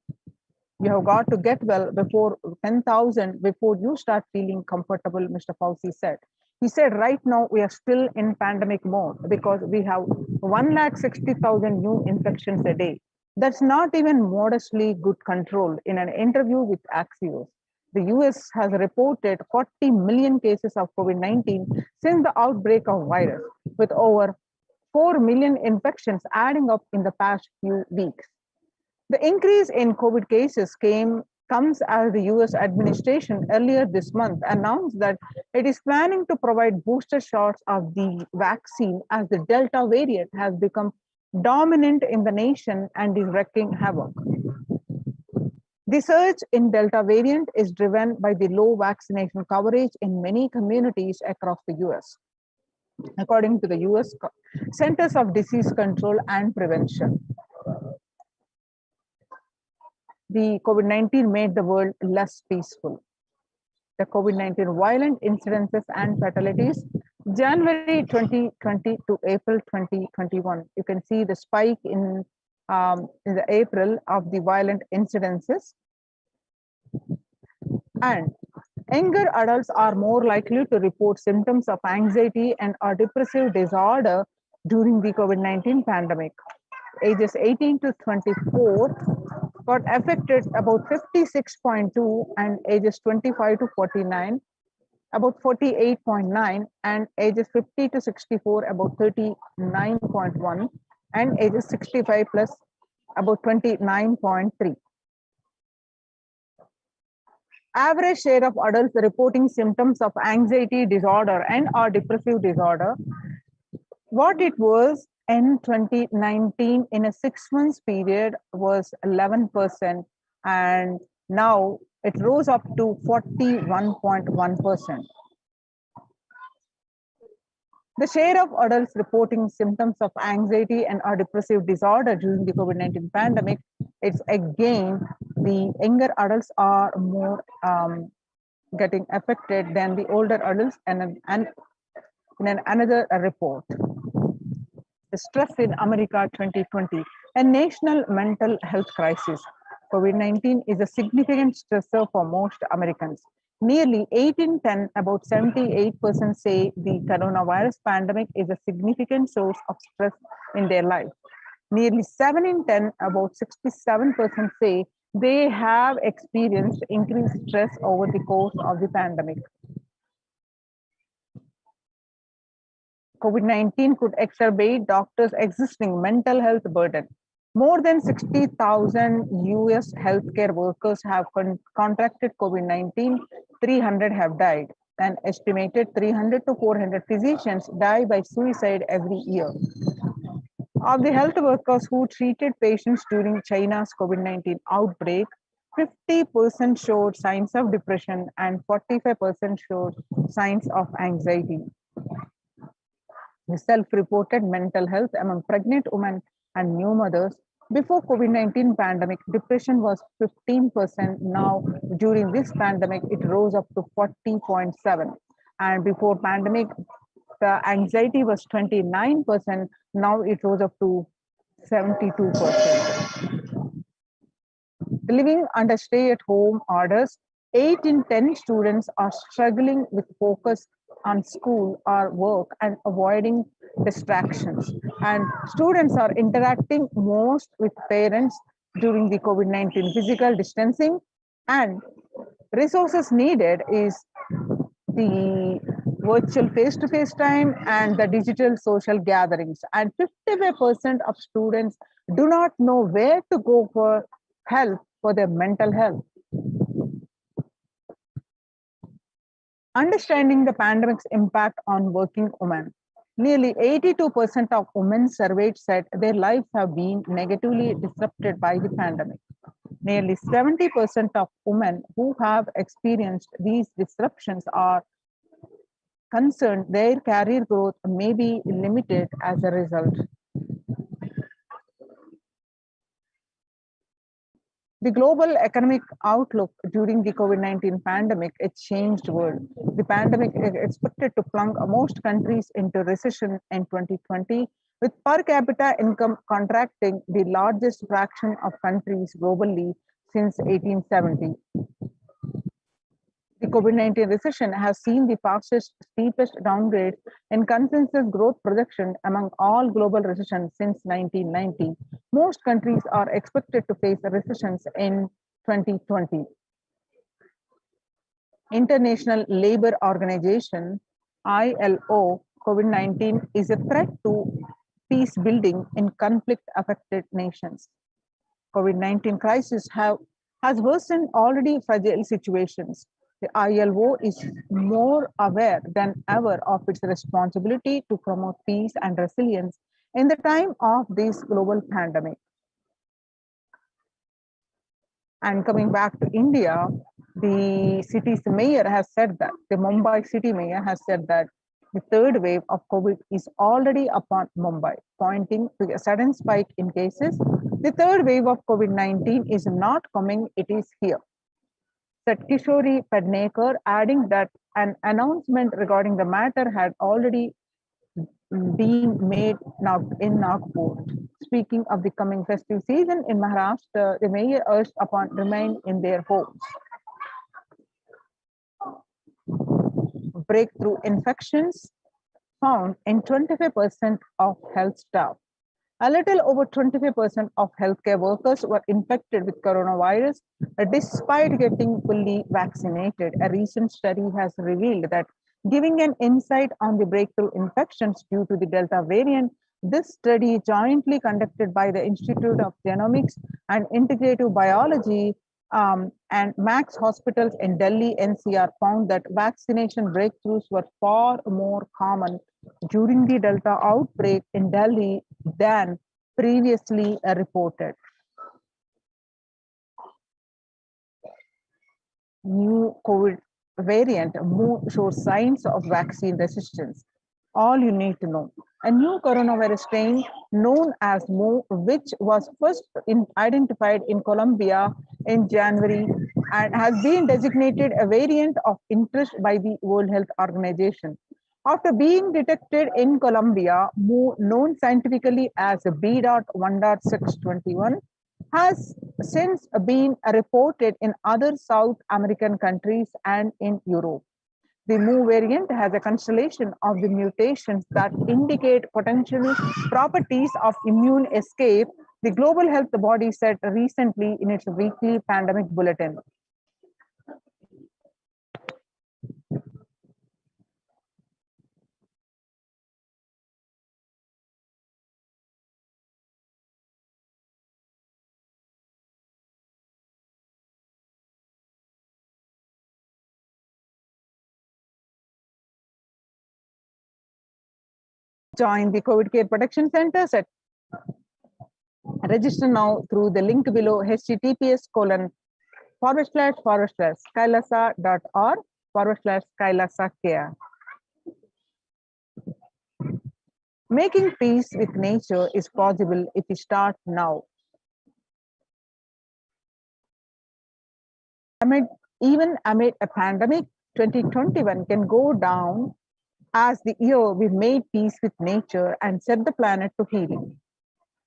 You have got to get well before 10,000 before you start feeling comfortable, Mr. Fauci said. He said right now we are still in pandemic mode because we have 160,000 new infections a day. That's not even modestly good control. In an interview with Axios, the US has reported 40 million cases of COVID-19 since the outbreak of virus, with over 4 million infections adding up in the past few weeks. The increase in COVID cases came comes as the US administration earlier this month announced that it is planning to provide booster shots of the vaccine as the Delta variant has become dominant in the nation and is wreaking havoc. The surge in Delta variant is driven by the low vaccination coverage in many communities across the US, according to the US Centers of Disease Control and Prevention. The COVID-19 made the world less peaceful. The COVID-19 violent incidences and fatalities, January 2020 to April 2021. You can see the spike in the April of the violent incidences. And younger adults are more likely to report symptoms of anxiety and or depressive disorder during the COVID-19 pandemic. Ages 18 to 24 got affected about 56.2, and ages 25 to 49 about 48.9, and ages 50 to 64 about 39.1, and ages 65 plus about 29.3. Average share of adults reporting symptoms of anxiety disorder and or depressive disorder, what it was in 2019 in a 6 months period was 11%, and now it rose up to 41.1%. The share of adults reporting symptoms of anxiety and or depressive disorder during the COVID-19 pandemic, it's again the younger adults are more getting affected than the older adults, and in another report. The stress in America 2020, a national mental health crisis. COVID-19 is a significant stressor for most Americans. Nearly 8 in 10, about 78% say the coronavirus pandemic is a significant source of stress in their life. Nearly 7 in 10, about 67% say they have experienced increased stress over the course of the pandemic. COVID-19 could exacerbate doctors' existing mental health burden. More than 60,000 US healthcare workers have contracted COVID-19, 300 have died. An estimated 300 to 400 physicians die by suicide every year. Of the health workers who treated patients during China's COVID-19 outbreak, 50% showed signs of depression and 45% showed signs of anxiety. The self-reported mental health among pregnant women and new mothers. Before COVID-19 pandemic, depression was 15%. Now, during this pandemic, it rose up to 40.7%. And before pandemic, the anxiety was 29%. Now it rose up to 72%. Living under stay-at-home orders, 8 in 10 students are struggling with focus on school or work and avoiding distractions. And students are interacting most with parents during the COVID-19 physical distancing, and resources needed is the virtual face-to-face time and the digital social gatherings. And 55% of students do not know where to go for help for their mental health. Understanding the pandemic's impact on working women. Nearly 82% of women surveyed said their lives have been negatively disrupted by the pandemic. Nearly 70% of women who have experienced these disruptions are concerned their career growth may be limited as a result. The global economic outlook during the COVID-19 pandemic, it changed world. The pandemic is expected to plunge most countries into recession in 2020, with per capita income contracting the largest fraction of countries globally since 1870. The COVID-19 recession has seen the fastest, steepest downgrade in consensus growth projection among all global recessions since 1990. Most countries are expected to face recessions in 2020. International Labour Organization, ILO, COVID-19 is a threat to peace building in conflict-affected nations. COVID-19 crisis have has worsened already fragile situations. The ILO is more aware than ever of its responsibility to promote peace and resilience in the time of this global pandemic. And coming back to India, the city's mayor has said that, the Mumbai city mayor has said that the third wave of COVID is already upon Mumbai, pointing to a sudden spike in cases. The third wave of COVID-19 is not coming, it is here. Said Kishori Pednekar, adding that an announcement regarding the matter had already been made in Nagpur. Speaking of the coming festive season in Maharashtra, the mayor urged upon remain in their homes. Breakthrough infections found in 25% of health staff. A little over 25% of healthcare workers were infected with coronavirus despite getting fully vaccinated. A recent study has revealed that, giving an insight on the breakthrough infections due to the Delta variant. This study, jointly conducted by the Institute of Genomics and Integrative Biology and Max Hospitals in Delhi NCR, found that vaccination breakthroughs were far more common during the Delta outbreak in Delhi than previously reported. New COVID variant shows signs of vaccine resistance. All you need to know. A new coronavirus strain known as Mu, which was first identified in Colombia in January and has been designated a variant of interest by the World Health Organization. After being detected in Colombia, Mu, known scientifically as B.1.621, has since been reported in other South American countries and in Europe. The Mu variant has a constellation of the mutations that indicate potential properties of immune escape, the Global Health Body said recently in its weekly pandemic bulletin. Join the COVID Care Protection Centers at register now through the link below https://kailasa.org/Kailasa care. Making peace with nature is possible if we start now. Even amid a pandemic, 2021 can go down as the year we made peace with nature and set the planet to healing.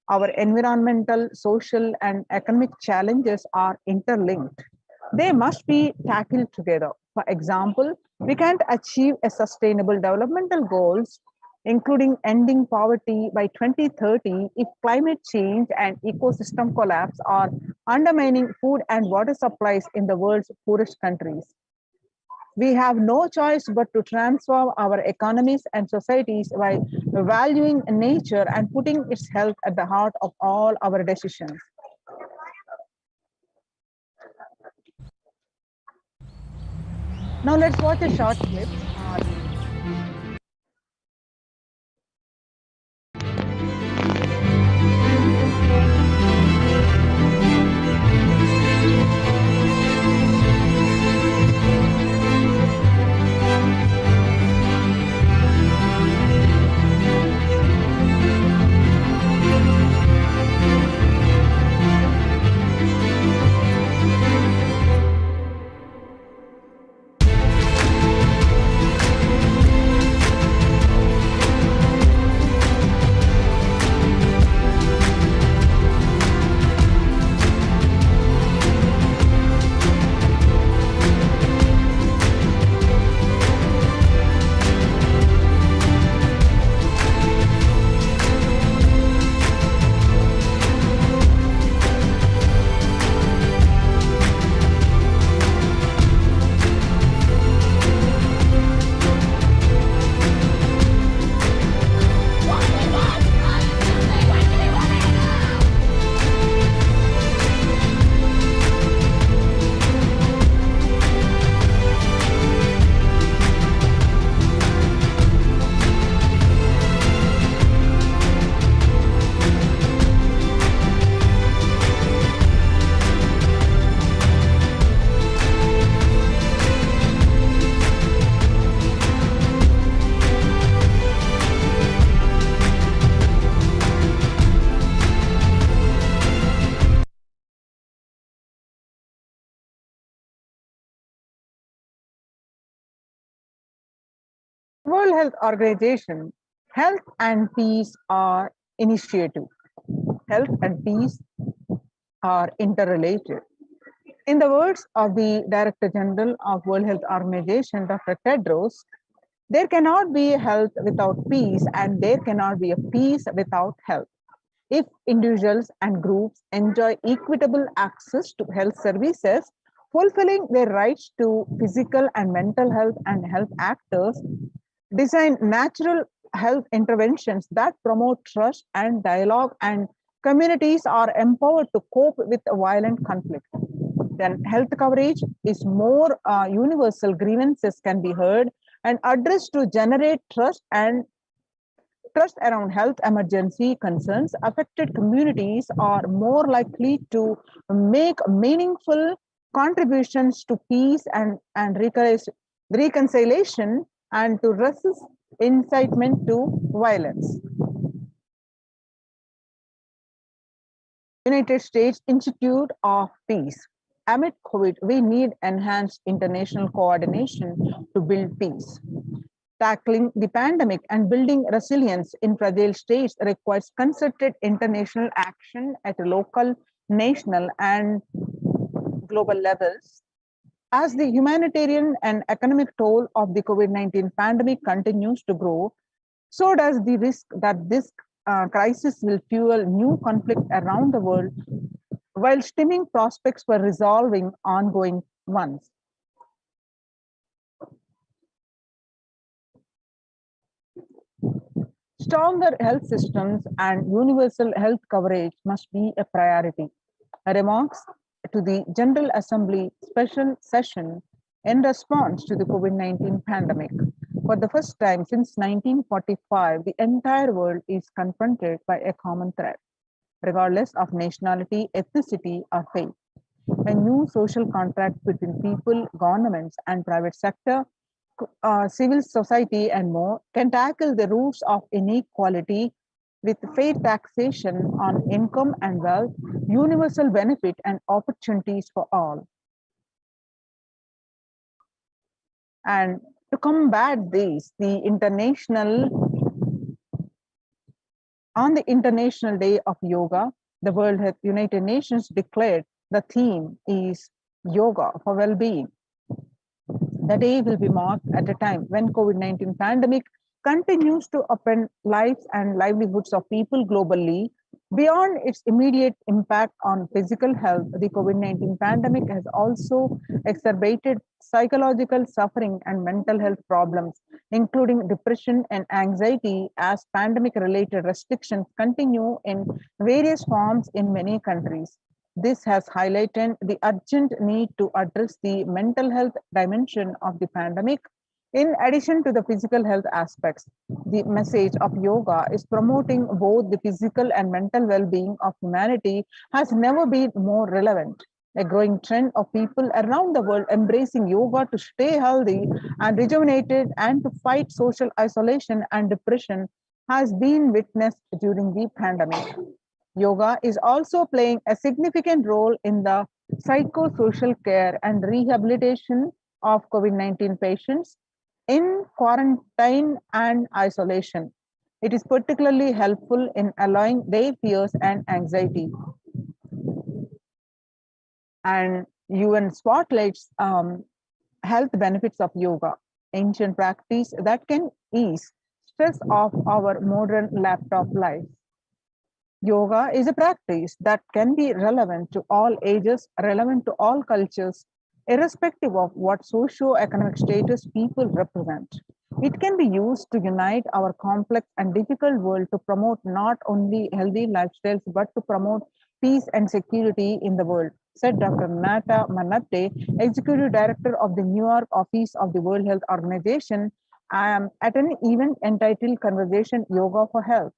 Our environmental, social, and economic challenges are interlinked. They must be tackled together. For example, we can't achieve a sustainable developmental goals, including ending poverty by 2030, if climate change and ecosystem collapse are undermining food and water supplies in the world's poorest countries. We have no choice but to transform our economies and societies by valuing nature and putting its health at the heart of all our decisions. Now let's watch a short clip. World Health Organization, health and peace are initiative. Health and peace are interrelated. In the words of the Director General of World Health Organization, Dr. Tedros, there cannot be health without peace, and there cannot be a peace without health. If individuals and groups enjoy equitable access to health services, fulfilling their rights to physical and mental health, and health actors design natural health interventions that promote trust and dialogue, and communities are empowered to cope with violent conflict, then health coverage is more universal, grievances can be heard and addressed to generate trust around health emergency concerns. Affected communities are more likely to make meaningful contributions to peace and reconciliation, and to resist incitement to violence. United States Institute of Peace. Amid COVID, we need enhanced international coordination to build peace. Tackling the pandemic and building resilience in fragile states requires concerted international action at local, national, and global levels. As the humanitarian and economic toll of the COVID-19 pandemic continues to grow, so does the risk that this crisis will fuel new conflict around the world, while stemming prospects for resolving ongoing ones. Stronger health systems and universal health coverage must be a priority. Remarks to the General Assembly special session in response to the COVID-19 pandemic. For the first time since 1945, the entire world is confronted by a common threat, regardless of nationality, ethnicity, or faith. A new social contract between people, governments, and private sector, civil society, and more can tackle the roots of inequality with fair taxation on income and wealth, universal benefit, and opportunities for all. And to combat this, on the International Day of Yoga, the World Health United Nations declared the theme is Yoga for Well-being. The day will be marked at a time when COVID-19 pandemic continues to upend lives and livelihoods of people globally. Beyond its immediate impact on physical health, the COVID-19 pandemic has also exacerbated psychological suffering and mental health problems, including depression and anxiety, as pandemic-related restrictions continue in various forms in many countries. This has highlighted the urgent need to address the mental health dimension of the pandemic. In addition to the physical health aspects, the message of yoga is promoting both the physical and mental well-being of humanity has never been more relevant. A growing trend of people around the world embracing yoga to stay healthy and rejuvenated and to fight social isolation and depression has been witnessed during the pandemic. Yoga is also playing a significant role in the psychosocial care and rehabilitation of COVID-19 patients in quarantine and isolation. It is particularly helpful in allaying their fears and anxiety. And UN spotlights health benefits of yoga, ancient practice that can ease stress of our modern laptop life. Yoga is a practice that can be relevant to all ages, relevant to all cultures, irrespective of what socio-economic status people represent. It can be used to unite our complex and difficult world, to promote not only healthy lifestyles, but to promote peace and security in the world, said Dr. Nata Manatte, Executive Director of the New York office of the World Health Organization, at an event entitled Conversation Yoga for Health.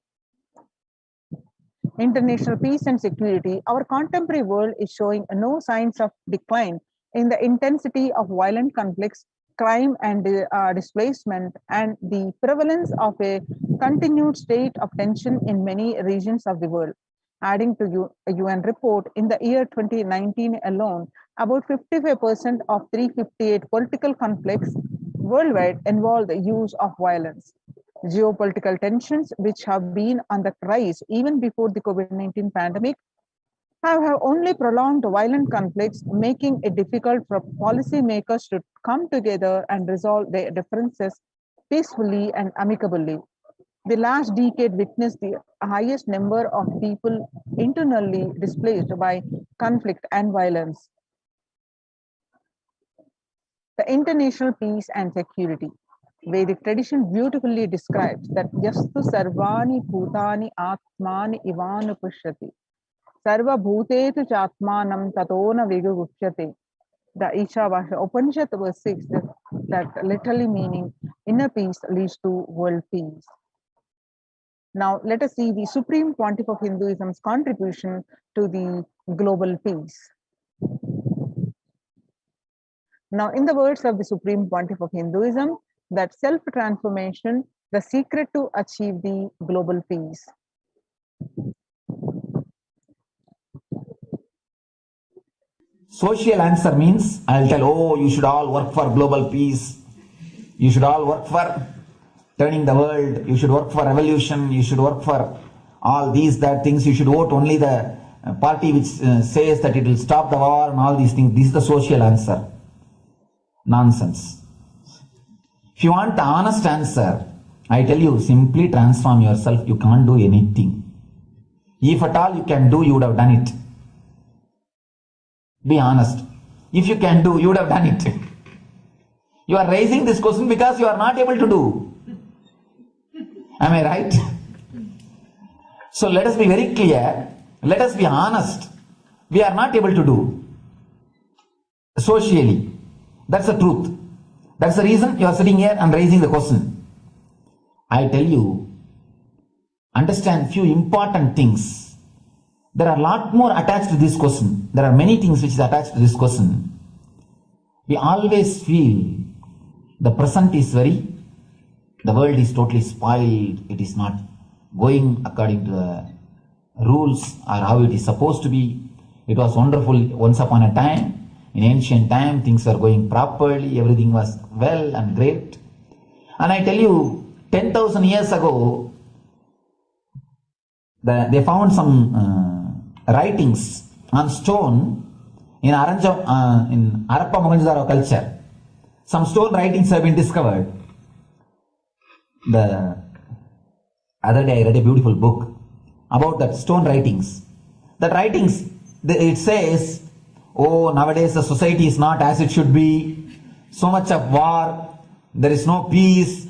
International peace and security. Our contemporary world is showing no signs of decline in the intensity of violent conflicts, crime, and displacement, and the prevalence of a continued state of tension in many regions of the world. Adding to a UN report, in the year 2019 alone, about 55% of 358 political conflicts worldwide involve the use of violence. Geopolitical tensions, which have been on the rise even before the COVID-19 pandemic, have only prolonged violent conflicts, making it difficult for policymakers to come together and resolve their differences peacefully and amicably. The last decade witnessed the highest number of people internally displaced by conflict and violence. The international peace and security. Vedic tradition beautifully describes that yastu sarvani bhutani atmani ivanu pushyati. Sarva bhutetu chatmanam tatona vigugupsyate. The Ishavasya Upanishad verse 6, that literally meaning inner peace leads to world peace. Now let us see the Supreme Pontiff of Hinduism's contribution to the global peace. Now, in the words of the Supreme Pontiff of Hinduism, that self-transformation, the secret to achieve the global peace. Social answer means I'll tell, oh, you should all work for global peace. You should all work for turning the world. You should work for revolution. You should work for all these, that things. You should vote only the party which says that it will stop the war and all these things. This is the social answer. Nonsense. If you want the honest answer, I tell you, simply transform yourself. You can't do anything. If at all you can do, you would have done it. Be honest. If you can do, you would have done it. You are raising this question because you are not able to do. Am I right? So let us be very clear. Let us be honest. We are not able to do socially. That's the truth. That's the reason you are sitting here and raising the question. I tell you, understand few important things. There are a lot more attached to this question. There are many things which is attached to this question. We always feel the present is the world is totally spoiled. It is not going according to the rules or how it is supposed to be. It was wonderful once upon a time. In ancient time, things were going properly. Everything was well and great. And I tell you, 10,000 years ago, they found some writings on stone in Harappa Mohenjo-daro culture. Some stone writings have been discovered. The other day I read a beautiful book about that stone writings. That writings, it says, oh, nowadays the society is not as it should be. So much of war. There is no peace.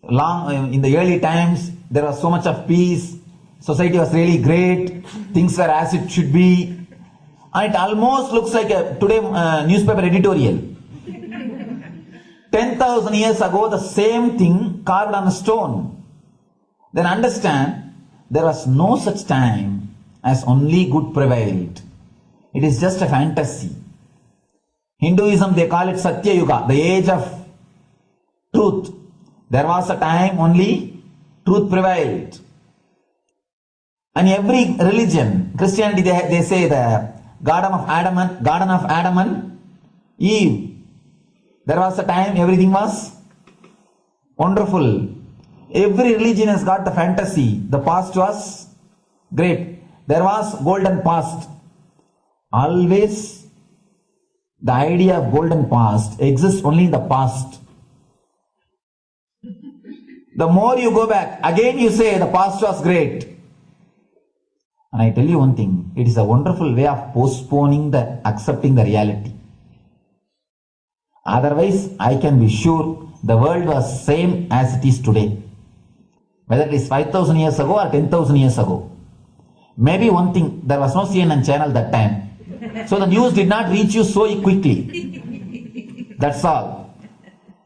In the early times, there was so much of peace. Society was really great. Things were as it should be. And it almost looks like a today newspaper editorial. 10,000 years ago, the same thing carved on a stone. Then understand, there was no such time as only good prevailed. It is just a fantasy. Hinduism, they call it Satya Yuga, the age of truth. There was a time only truth prevailed. And every religion, Christianity, they say the Garden of Adam and Eve. There was a time everything was wonderful. Every religion has got the fantasy. The past was great. There was golden past. Always the idea of golden past exists only in the past. The more you go back, again you say the past was great. And I tell you one thing, it is a wonderful way of postponing accepting the reality. Otherwise, I can be sure the world was same as it is today. Whether it is 5,000 years ago or 10,000 years ago. Maybe one thing, there was no CNN channel that time. So the news did not reach you so quickly. That's all.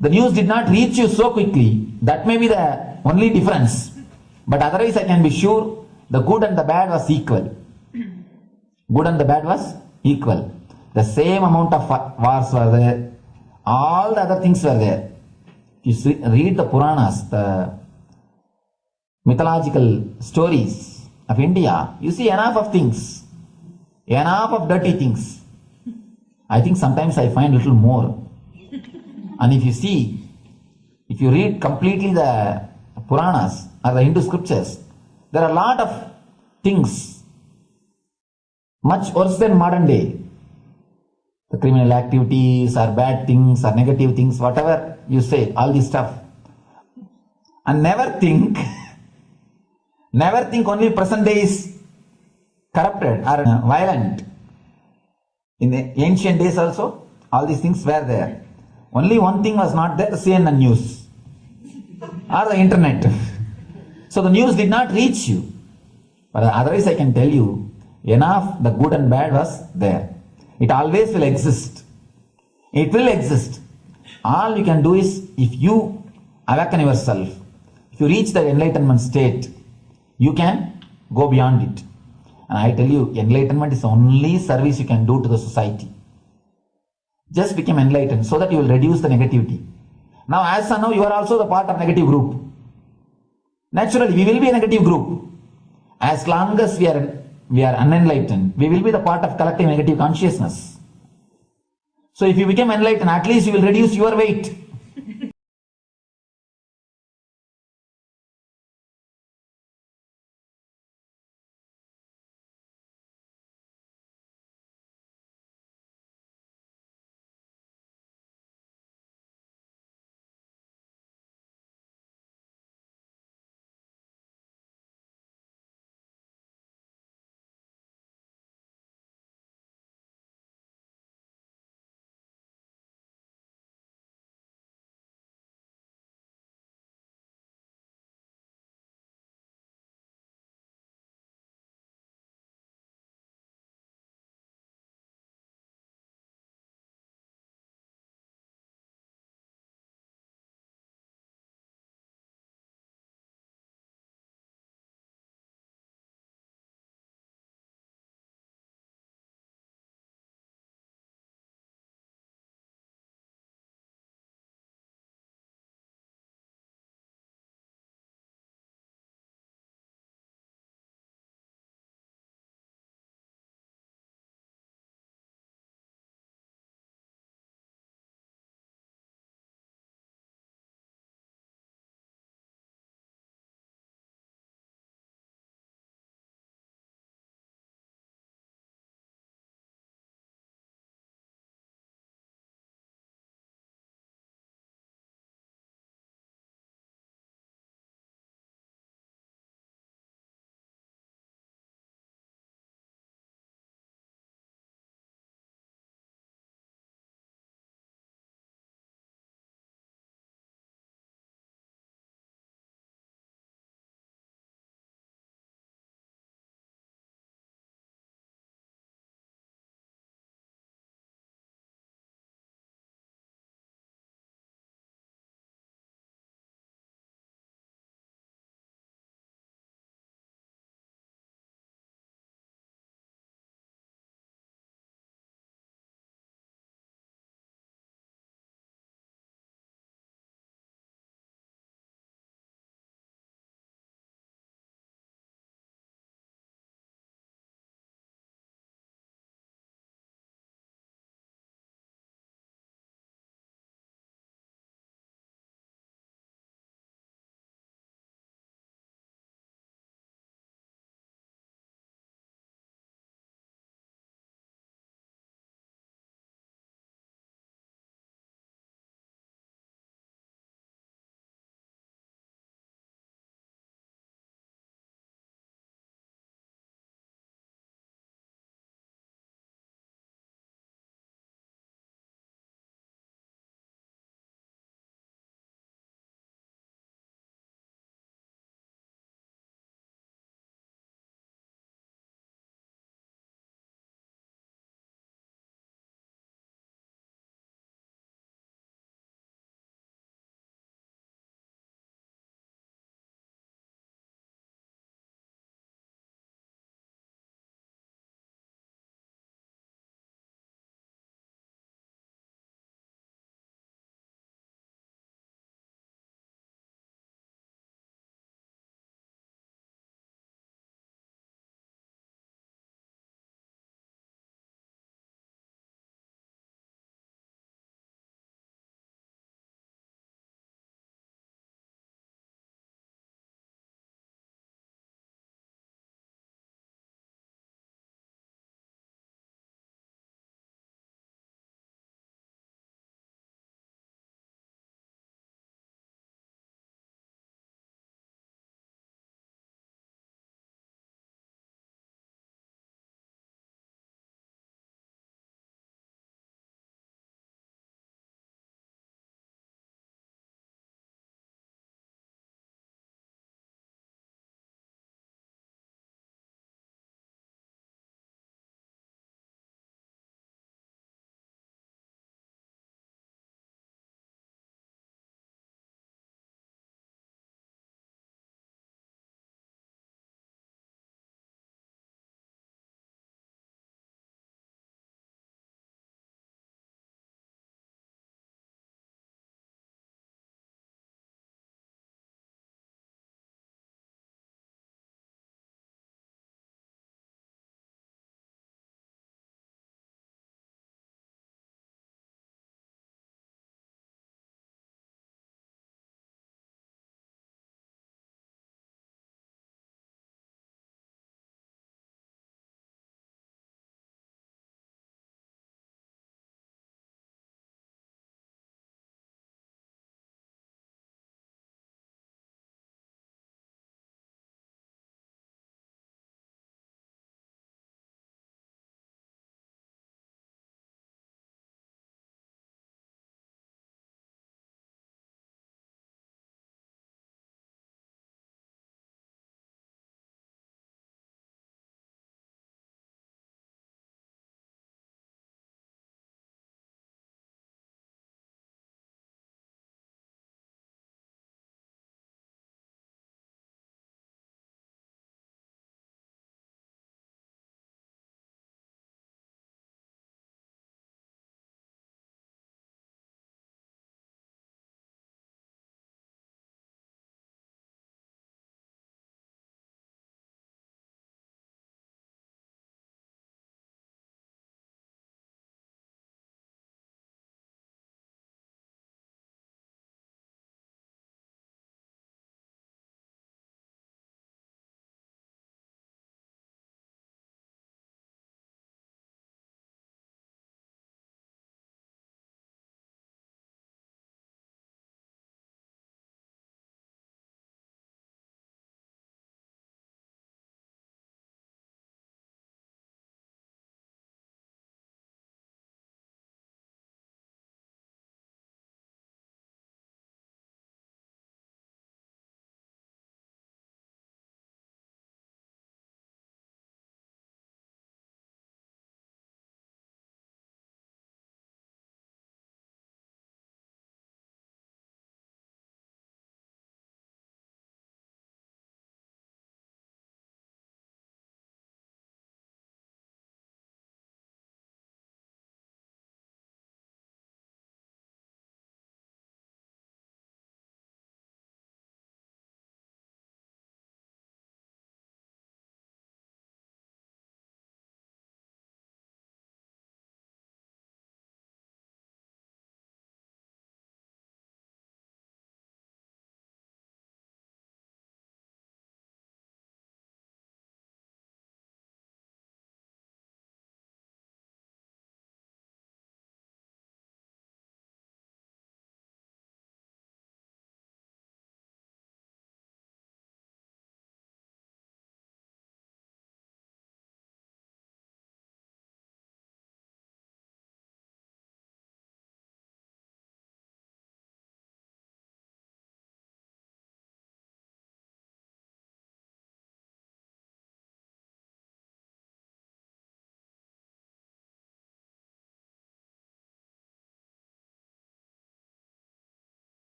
The news did not reach you so quickly. That may be the only difference. But otherwise, I can be sure the good and the bad was equal. Good and the bad was equal. The same amount of wars were there. All the other things were there. You read the Puranas, the mythological stories of India, you see enough of things. Enough of dirty things. I think sometimes I find little more. And if you see, if you read completely the Puranas or the Hindu scriptures, there are a lot of things much worse than modern day. The criminal activities or bad things or negative things, whatever you say, all this stuff. And never think only present day is corrupted or violent. In the ancient days also, all these things were there. Only one thing was not there, the CNN news or the internet. So the news did not reach you. But otherwise I can tell you, enough the good and bad was there. It always will exist. It will exist. All you can do is, if you awaken yourself, if you reach the enlightenment state, you can go beyond it. And I tell you, enlightenment is the only service you can do to the society. Just become enlightened so that you will reduce the negativity. Now, as of now, you are also the part of negative group. Naturally, we will be a negative group. As long as we are unenlightened, we will be the part of collective negative consciousness. So if you become enlightened, at least you will reduce your weight.